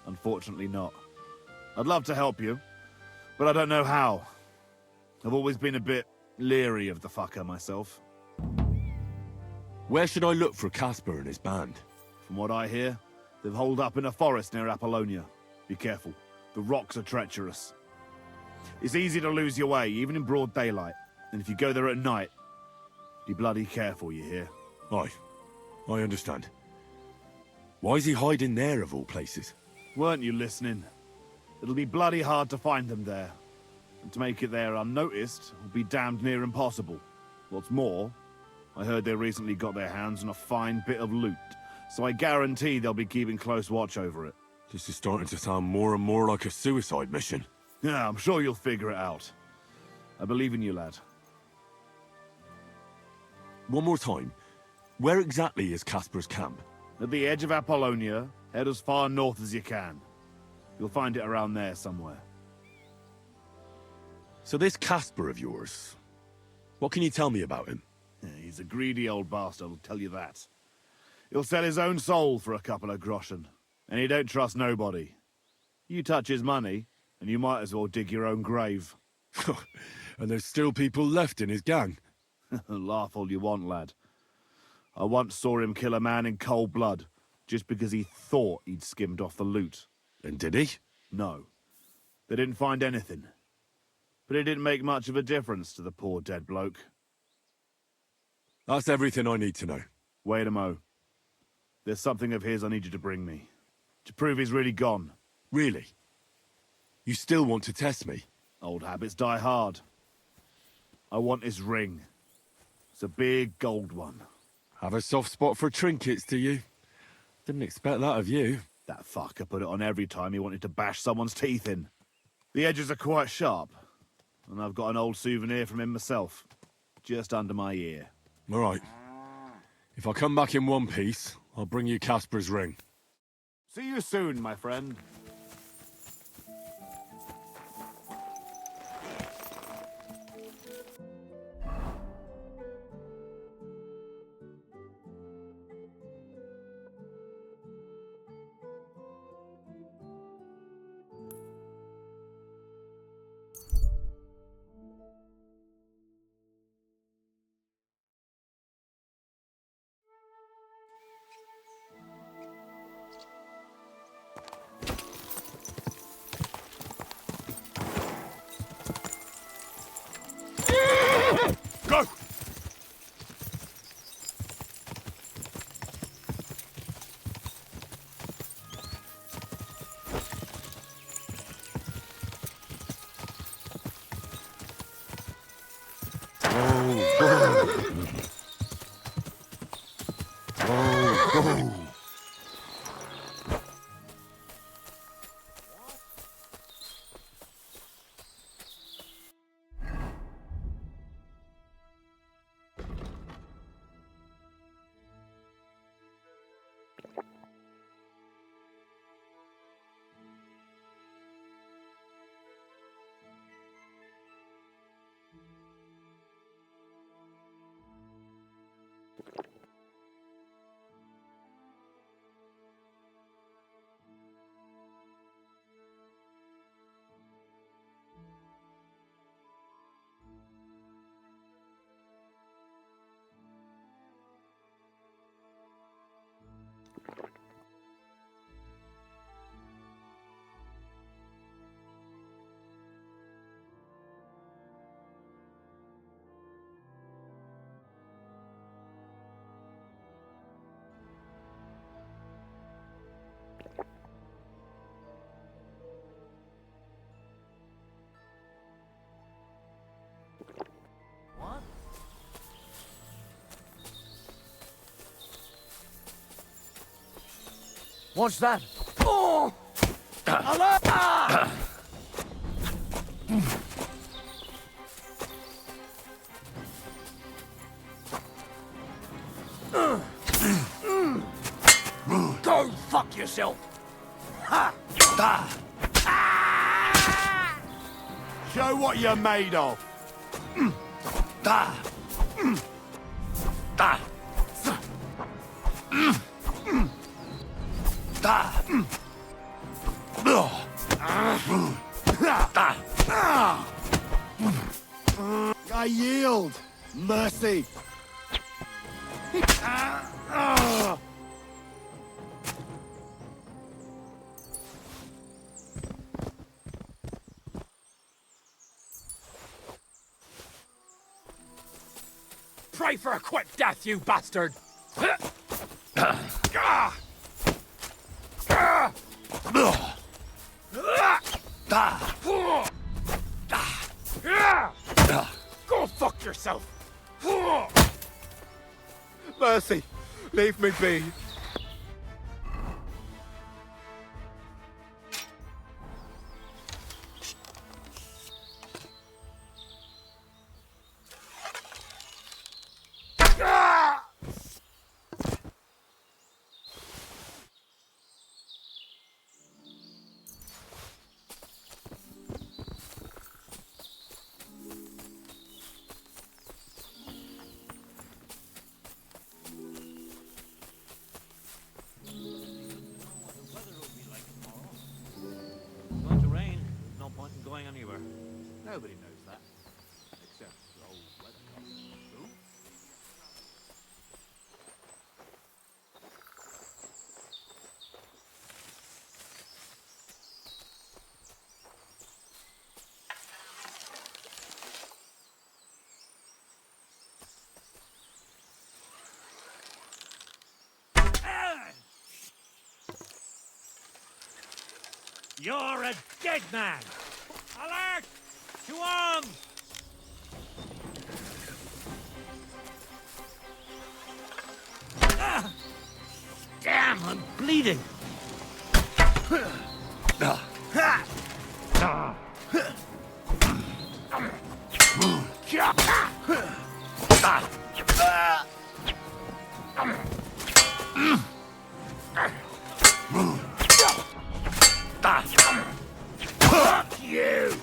Unfortunately not. I'd love to help you, but I don't know how. I've always been a bit leery of the fucker myself. Where should I look for Casper and his band? From what I hear, they've holed up in a forest near Apollonia. Be careful. The rocks are treacherous. It's easy to lose your way, even in broad daylight. And if you go there at night, be bloody careful, you hear? Aye, I understand. Why is he hiding there, of all places? Weren't you listening? It'll be bloody hard to find them there. And to make it there unnoticed will be damned near impossible. What's more, I heard they recently got their hands on a fine bit of loot, so I guarantee they'll be keeping close watch over it. This is starting to sound more and more like a suicide mission. Yeah, I'm sure you'll figure it out. I believe in you, lad. One more time. Where exactly is Casper's camp? At the edge of Apollonia, head as far north as you can. You'll find it around there somewhere. So this Casper of yours, what can you tell me about him? Yeah, he's a greedy old bastard, I'll tell you that. He'll sell his own soul for a couple of groschen, and he don't trust nobody. You touch his money, and you might as well dig your own grave. And there's still people left in his gang. Laugh all you want, lad. I once saw him kill a man in cold blood, just because he thought he'd skimmed off the loot. And did he? No. They didn't find anything. But it didn't make much of a difference to the poor dead bloke. That's everything I need to know. Wait a mo. There's something of his I need you to bring me. To prove he's really gone. Really? You still want to test me? Old habits die hard. I want his ring. It's a big gold one. Have a soft spot for trinkets, do you? Didn't expect that of you. That fucker put it on every time he wanted to bash someone's teeth in. The edges are quite sharp. And I've got an old souvenir from him myself. Just under my ear. All right. If I come back in one piece, I'll bring you Casper's ring. See you soon, my friend. Go! What's that? Oh! Allah! yourself. Ha! Da! Show what you're made of. Da! Da! Da! I yield. Mercy. Pray for a quick death, you bastard! Go fuck yourself! Mercy. Leave me be. It's going to rain. No point in going anywhere. Nobody knows that. Except the old weathercock. Who? You're a dead man! Alert! To arms! Damn, I'm bleeding. Fuck you!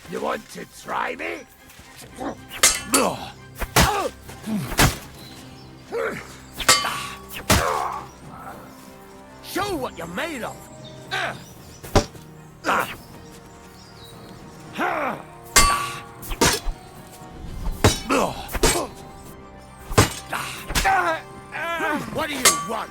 You want to try me? Show what you're made of! What do you want?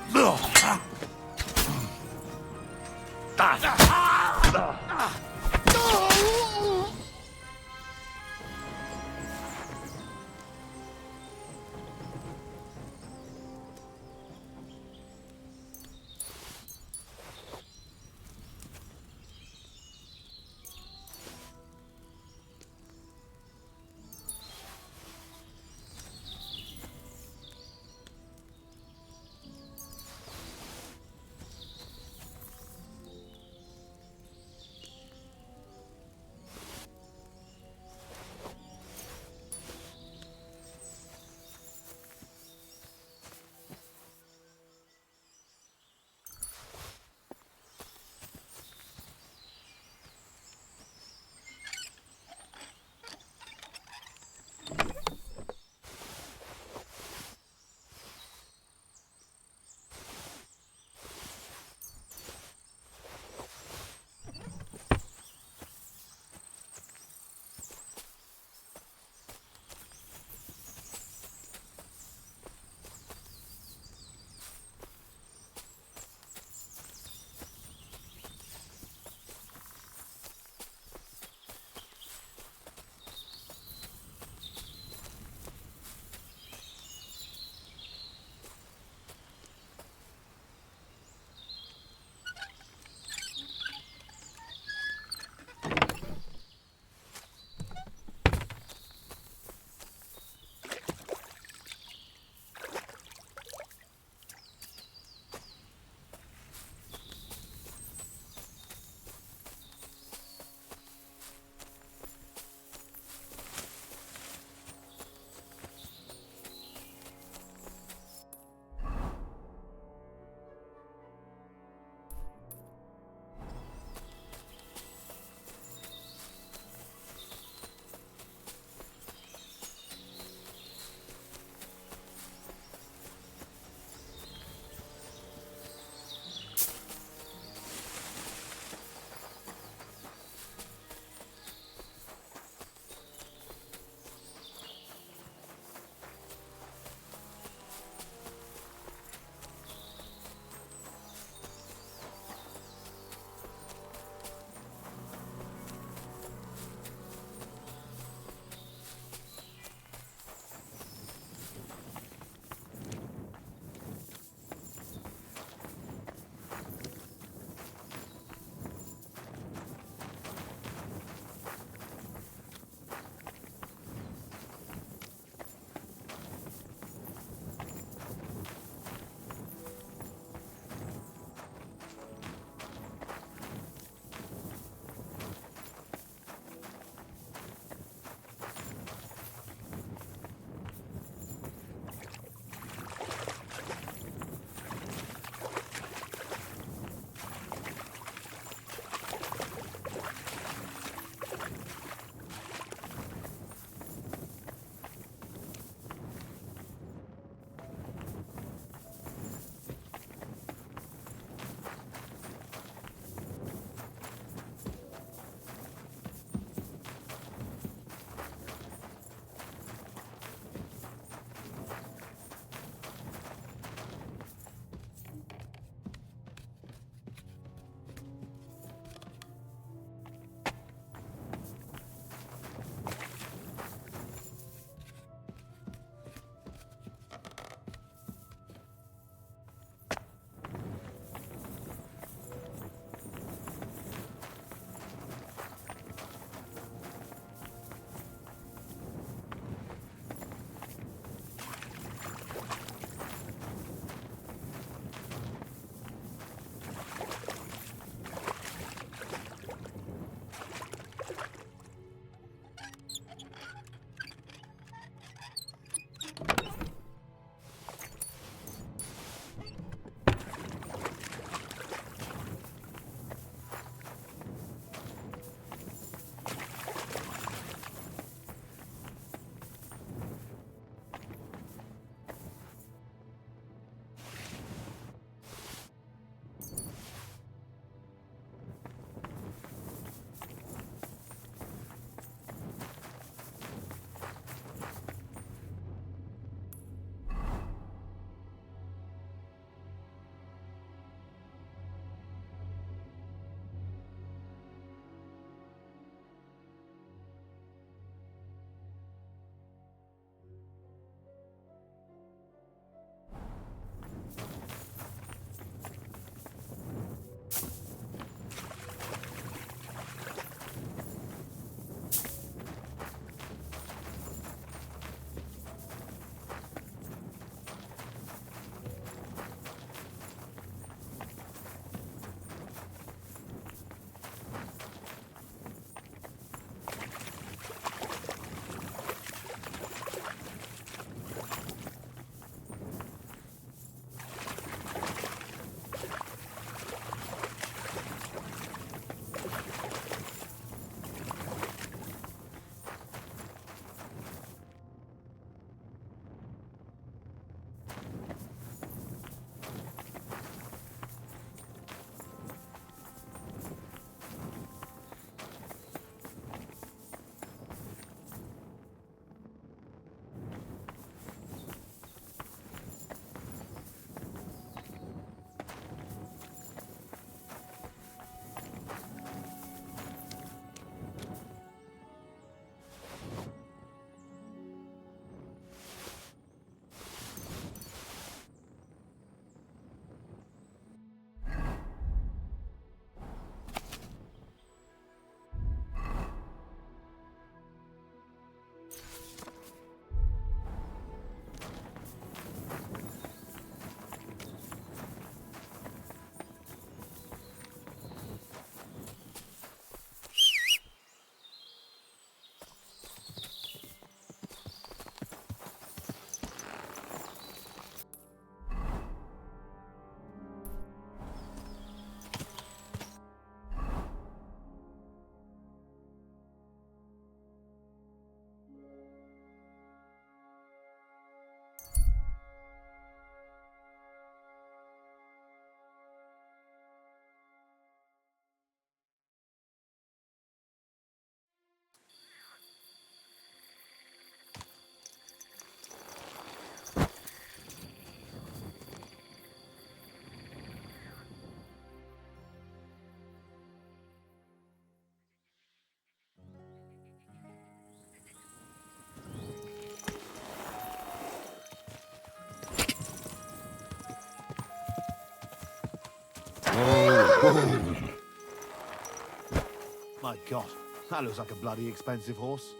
My God, that looks like a bloody expensive horse.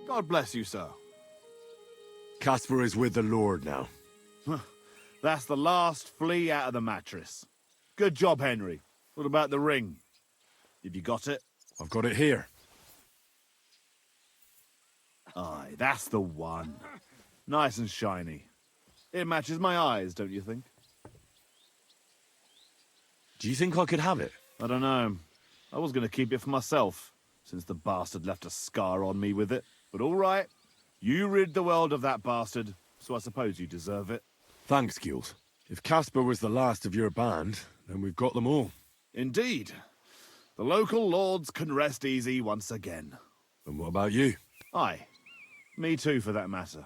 God bless you, sir. Caspar is with the Lord now. That's the last flea out of the mattress. Good job, Henry. What about the ring? Have you got it? I've got it here. Aye, that's the one. Nice and shiny. It matches my eyes, don't you think? Do you think I could have it? I don't know. I was going to keep it for myself, since the bastard left a scar on me with it. But all right. You rid the world of that bastard, so I suppose you deserve it. Thanks, Gilles. If Caspar was the last of your band, then we've got them all. Indeed. The local lords can rest easy once again. And what about you? Aye. Me too, for that matter.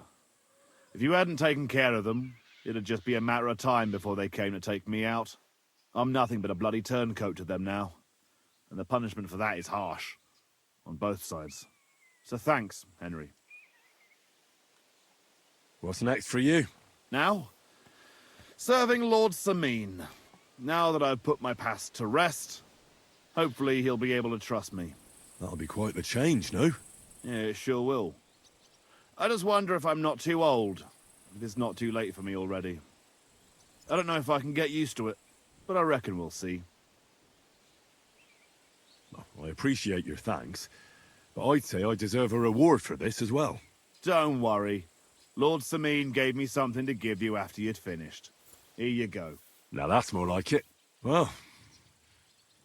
If you hadn't taken care of them, it'd just be a matter of time before they came to take me out. I'm nothing but a bloody turncoat to them now. And the punishment for that is harsh. On both sides. So thanks, Henry. What's next for you? Now? Serving Lord Sameen. Now that I've put my past to rest, hopefully he'll be able to trust me. That'll be quite the change, no? Yeah, it sure will. I just wonder if I'm not too old. If it's not too late for me already. I don't know if I can get used to it, but I reckon we'll see. Well, I appreciate your thanks, but I'd say I deserve a reward for this as well. Don't worry. Lord Sameen gave me something to give you after you'd finished. Here you go. Now that's more like it. Well,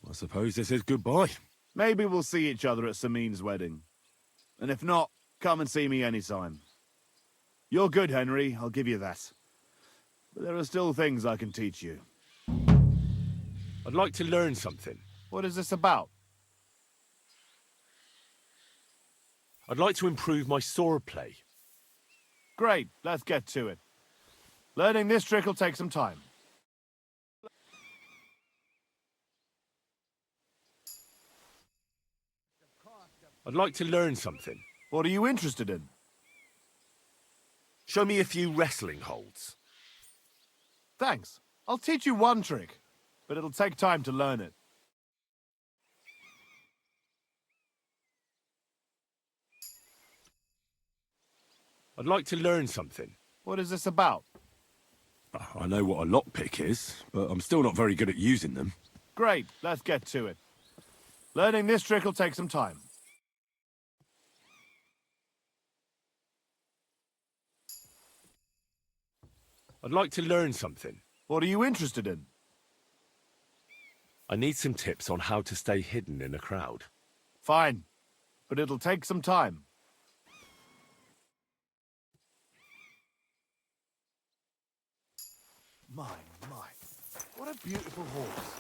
I suppose this is goodbye. Maybe we'll see each other at Sameen's wedding. And if not, come and see me anytime. You're good, Henry, I'll give you that. But there are still things I can teach you. I'd like to learn something. What is this about? I'd like to improve my swordplay. Great, let's get to it. Learning this trick will take some time. I'd like to learn something. What are you interested in? Show me a few wrestling holds. Thanks. I'll teach you one trick, but it'll take time to learn it. I'd like to learn something. What is this about? I know what a lockpick is, but I'm still not very good at using them. Great, let's get to it. Learning this trick will take some time. I'd like to learn something. What are you interested in? I need some tips on how to stay hidden in a crowd. Fine, but it'll take some time. My, what a beautiful horse.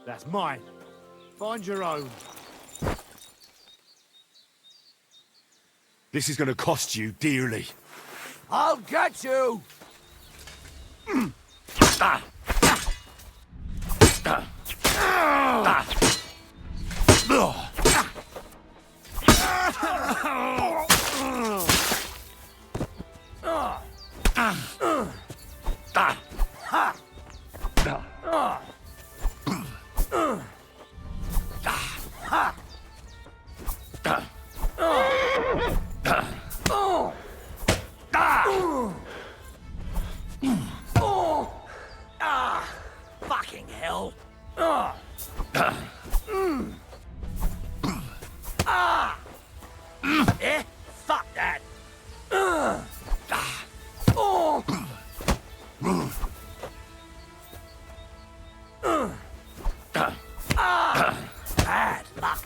That's mine. Find your own. This is going to cost you dearly. I'll get you! Fucking hell! Eh? Fuck that! Bad luck.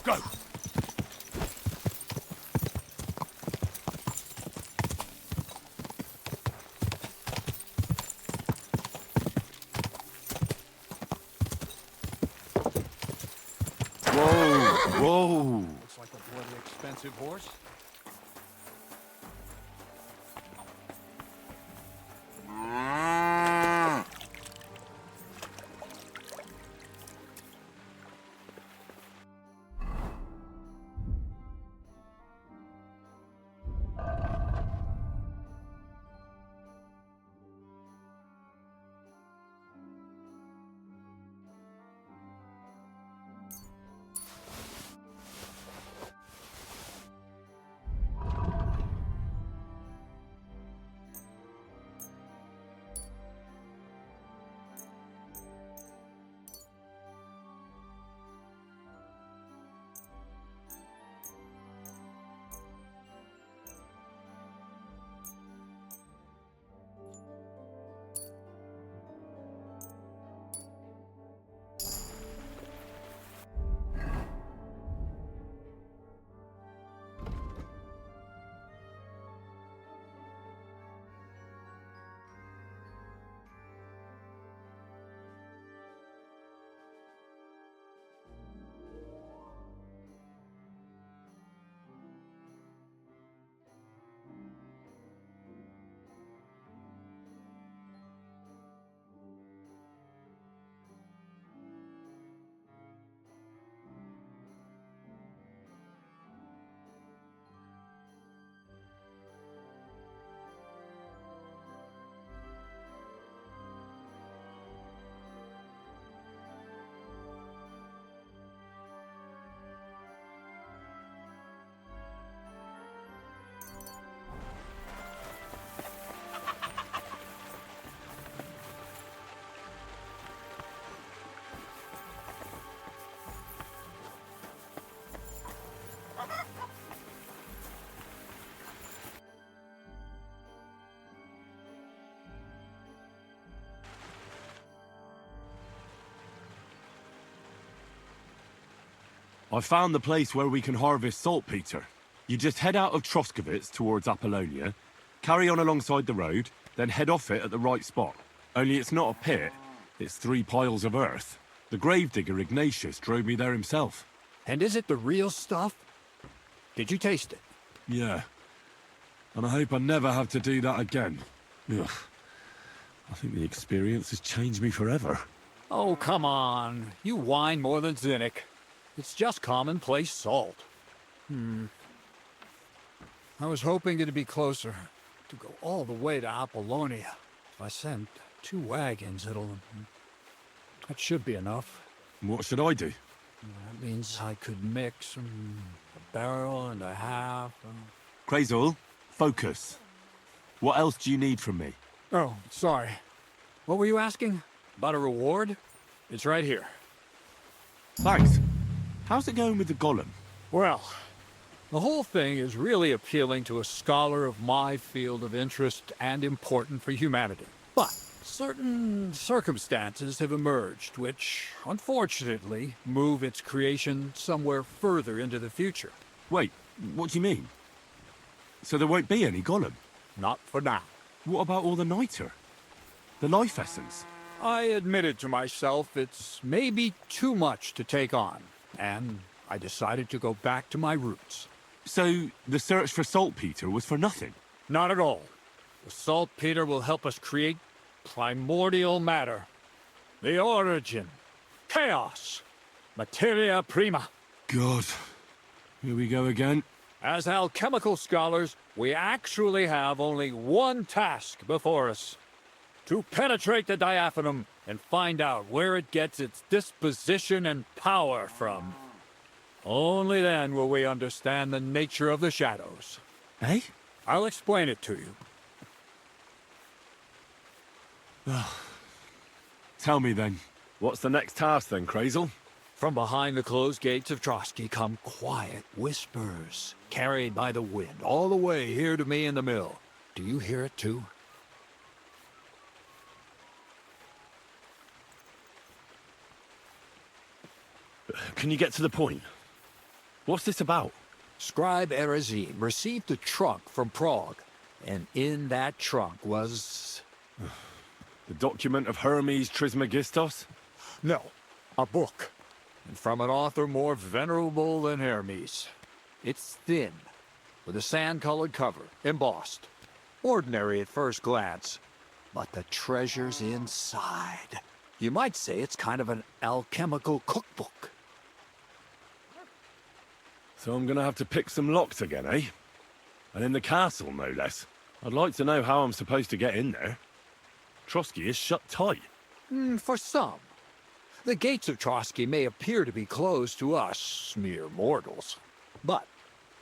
Go! Whoa! Looks like a bloody expensive horse. I found the place where we can harvest saltpeter. You just head out of Troskovitz towards Apollonia, carry on alongside the road, then head off it at the right spot. Only it's not a pit, it's 3 piles of earth. The gravedigger Ignatius drove me there himself. And is it the real stuff? Did you taste it? Yeah. And I hope I never have to do that again. Ugh. I think the experience has changed me forever. Oh, come on. You whine more than Zinnik. It's just commonplace salt. I was hoping it'd be closer. To go all the way to Apollonia. If I sent 2 wagons, that should be enough. What should I do? That means I could mix a barrel and a half. Krazel, focus. What else do you need from me? Oh, sorry. What were you asking? About a reward? It's right here. Thanks. How's it going with the golem? Well, the whole thing is really appealing to a scholar of my field of interest and important for humanity. But certain circumstances have emerged which, unfortunately, move its creation somewhere further into the future. Wait, what do you mean? So there won't be any golem? Not for now. What about all the niter? The life essence? I admitted to myself it's maybe too much to take on, and I decided to go back to my roots. So the search for saltpeter was for nothing? Not at all. The saltpeter will help us create primordial matter. The origin. Chaos. Materia prima. God. Here we go again. As alchemical scholars, we actually have only one task before us. To penetrate the diaphanum and find out where it gets its disposition and power from. Only then will we understand the nature of the shadows. Eh? I'll explain it to you. Tell me then, what's the next task then, Krazel? From behind the closed gates of Trotsky come quiet whispers, carried by the wind, all the way here to me in the mill. Do you hear it too? Can you get to the point? What's this about? Scribe Erezim received a trunk from Prague, and in that trunk was... The document of Hermes Trismegistos? No, a book. And from an author more venerable than Hermes. It's thin, with a sand-colored cover, embossed. Ordinary at first glance, but the treasure's inside. You might say it's kind of an alchemical cookbook. So I'm gonna have to pick some locks again, eh? And in the castle, no less. I'd like to know how I'm supposed to get in there. Trotsky is shut tight. For some. The gates of Trotsky may appear to be closed to us, mere mortals. But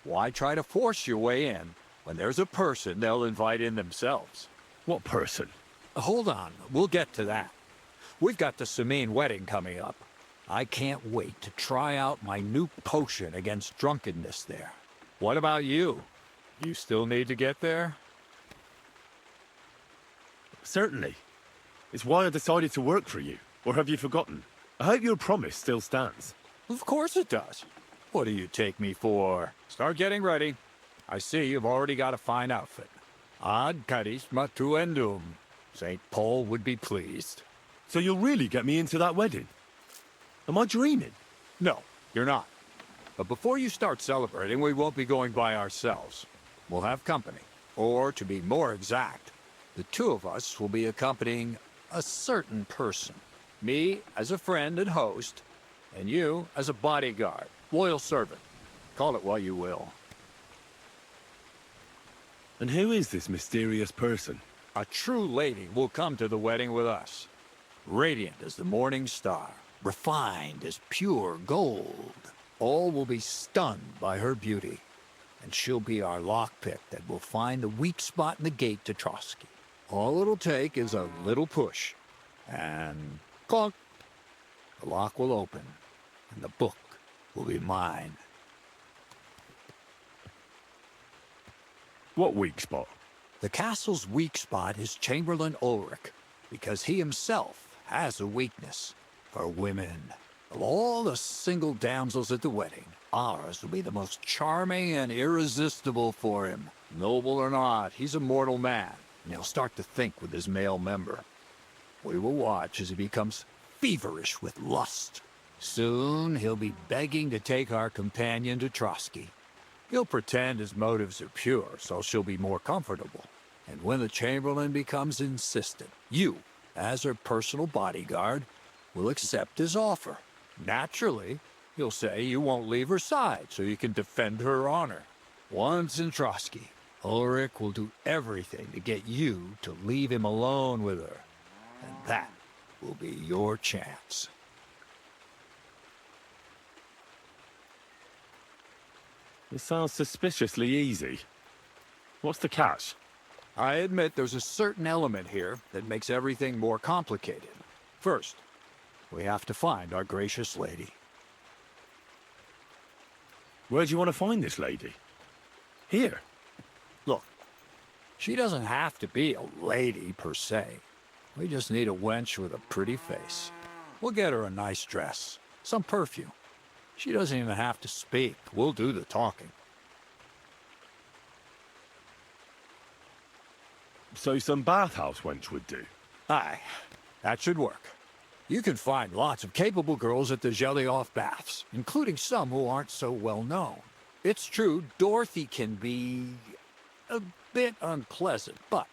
why try to force your way in when there's a person they'll invite in themselves? What person? Hold on, we'll get to that. We've got the Samine wedding coming up. I can't wait to try out my new potion against drunkenness there. What about you? You still need to get there? Certainly. It's why I decided to work for you. Or have you forgotten? I hope your promise still stands. Of course it does. What do you take me for? Start getting ready. I see you've already got a fine outfit. Ad charisma tuendum. St. Paul would be pleased. So you'll really get me into that wedding? Am I dreaming? No, you're not. But before you start celebrating, we won't be going by ourselves. We'll have company. Or, to be more exact, the two of us will be accompanying a certain person. Me as a friend and host, and you as a bodyguard, loyal servant. Call it what you will. And who is this mysterious person? A true lady will come to the wedding with us. Radiant as the morning star, refined as pure gold. All will be stunned by her beauty, and she'll be our lockpick that will find the weak spot in the gate to Trotsky. All it'll take is a little push, and clunk, the lock will open, and the book will be mine. What weak spot? The castle's weak spot is Chamberlain Ulrich, because he himself has a weakness for women. Of all the single damsels at the wedding, ours will be the most charming and irresistible for him. Noble or not, he's a mortal man, and he'll start to think with his male member. We will watch as he becomes feverish with lust. Soon he'll be begging to take our companion to Trotsky. He'll pretend his motives are pure, so she'll be more comfortable. And when the Chamberlain becomes insistent, you, as her personal bodyguard, will accept his offer. Naturally, you'll say you won't leave her side so you can defend her honor. Once in Trotsky, Ulrich will do everything to get you to leave him alone with her. And that will be your chance. This sounds suspiciously easy. What's the catch? I admit there's a certain element here that makes everything more complicated. First, we have to find our gracious lady. Where do you want to find this lady? Here. Look, she doesn't have to be a lady per se. We just need a wench with a pretty face. We'll get her a nice dress, some perfume. She doesn't even have to speak. We'll do the talking. So some bathhouse wench would do? Aye, that should work. You can find lots of capable girls at the Gelioff baths, including some who aren't so well known. It's true, Dorothy can be a bit unpleasant, but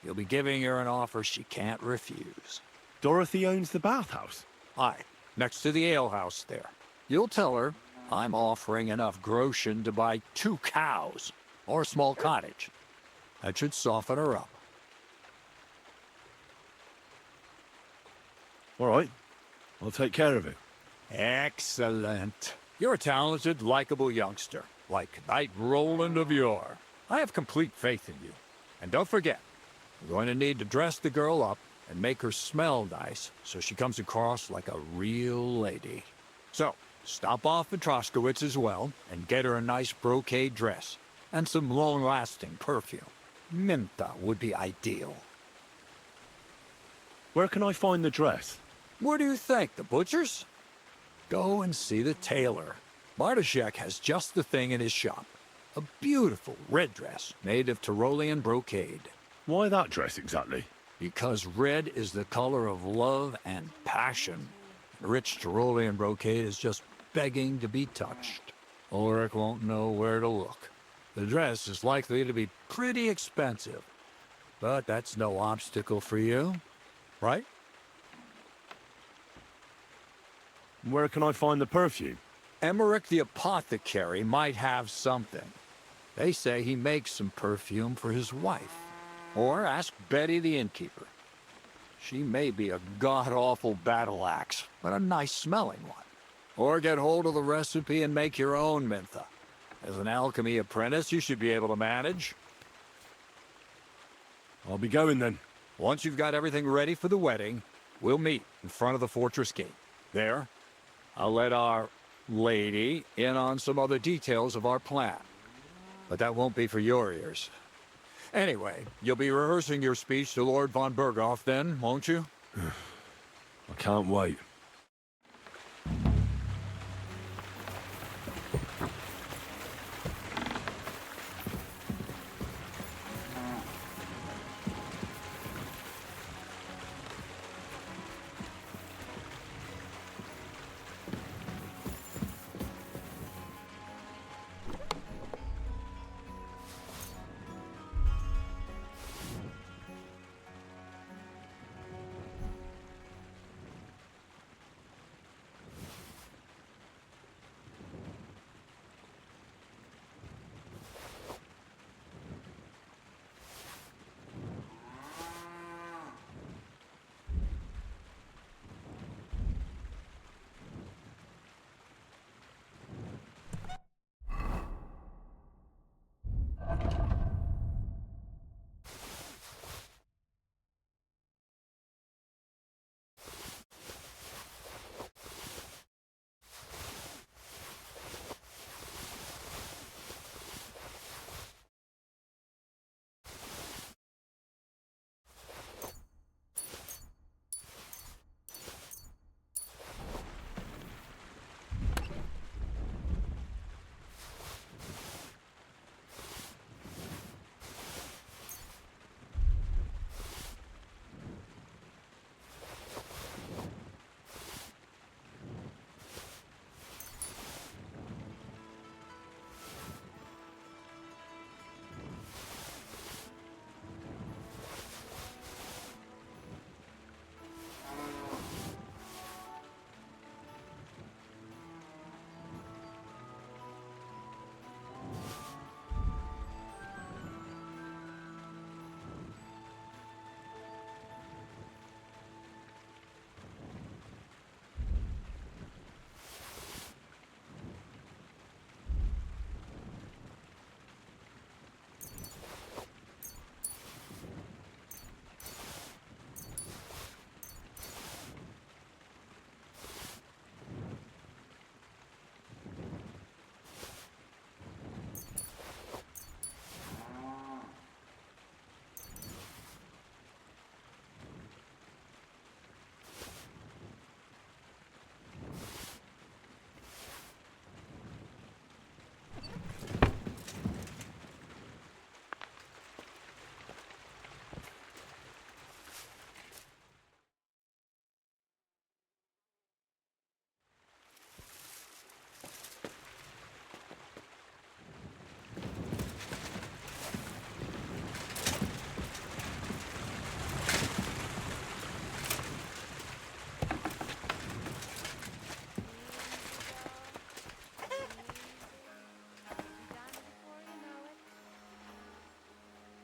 you'll be giving her an offer she can't refuse. Dorothy owns the bathhouse? Aye, next to the alehouse there. You'll tell her I'm offering enough groschen to buy 2 cows or a small cottage. That should soften her up. All right. I'll take care of it. Excellent. You're a talented, likable youngster, like Knight Roland of yore. I have complete faith in you. And don't forget, we're going to need to dress the girl up and make her smell nice so she comes across like a real lady. So, stop off at Troskowitz as well and get her a nice brocade dress and some long-lasting perfume. Minta would be ideal. Where can I find the dress? Where do you think? The butcher's? Go and see the tailor. Bartoszek has just the thing in his shop. A beautiful red dress made of Tyrolean brocade. Why that dress exactly? Because red is the color of love and passion. Rich Tyrolean brocade is just begging to be touched. Ulrich won't know where to look. The dress is likely to be pretty expensive, but that's no obstacle for you, right? Where can I find the perfume? Emmerich the apothecary might have something. They say he makes some perfume for his wife. Or ask Betty the innkeeper. She may be a god-awful battle axe, but a nice-smelling one. Or get hold of the recipe and make your own Mintha. As an alchemy apprentice, you should be able to manage. I'll be going then. Once you've got everything ready for the wedding, we'll meet in front of the fortress gate. There, I'll let our lady in on some other details of our plan. But that won't be for your ears. Anyway, you'll be rehearsing your speech to Lord von Berghoff then, won't you? I can't wait.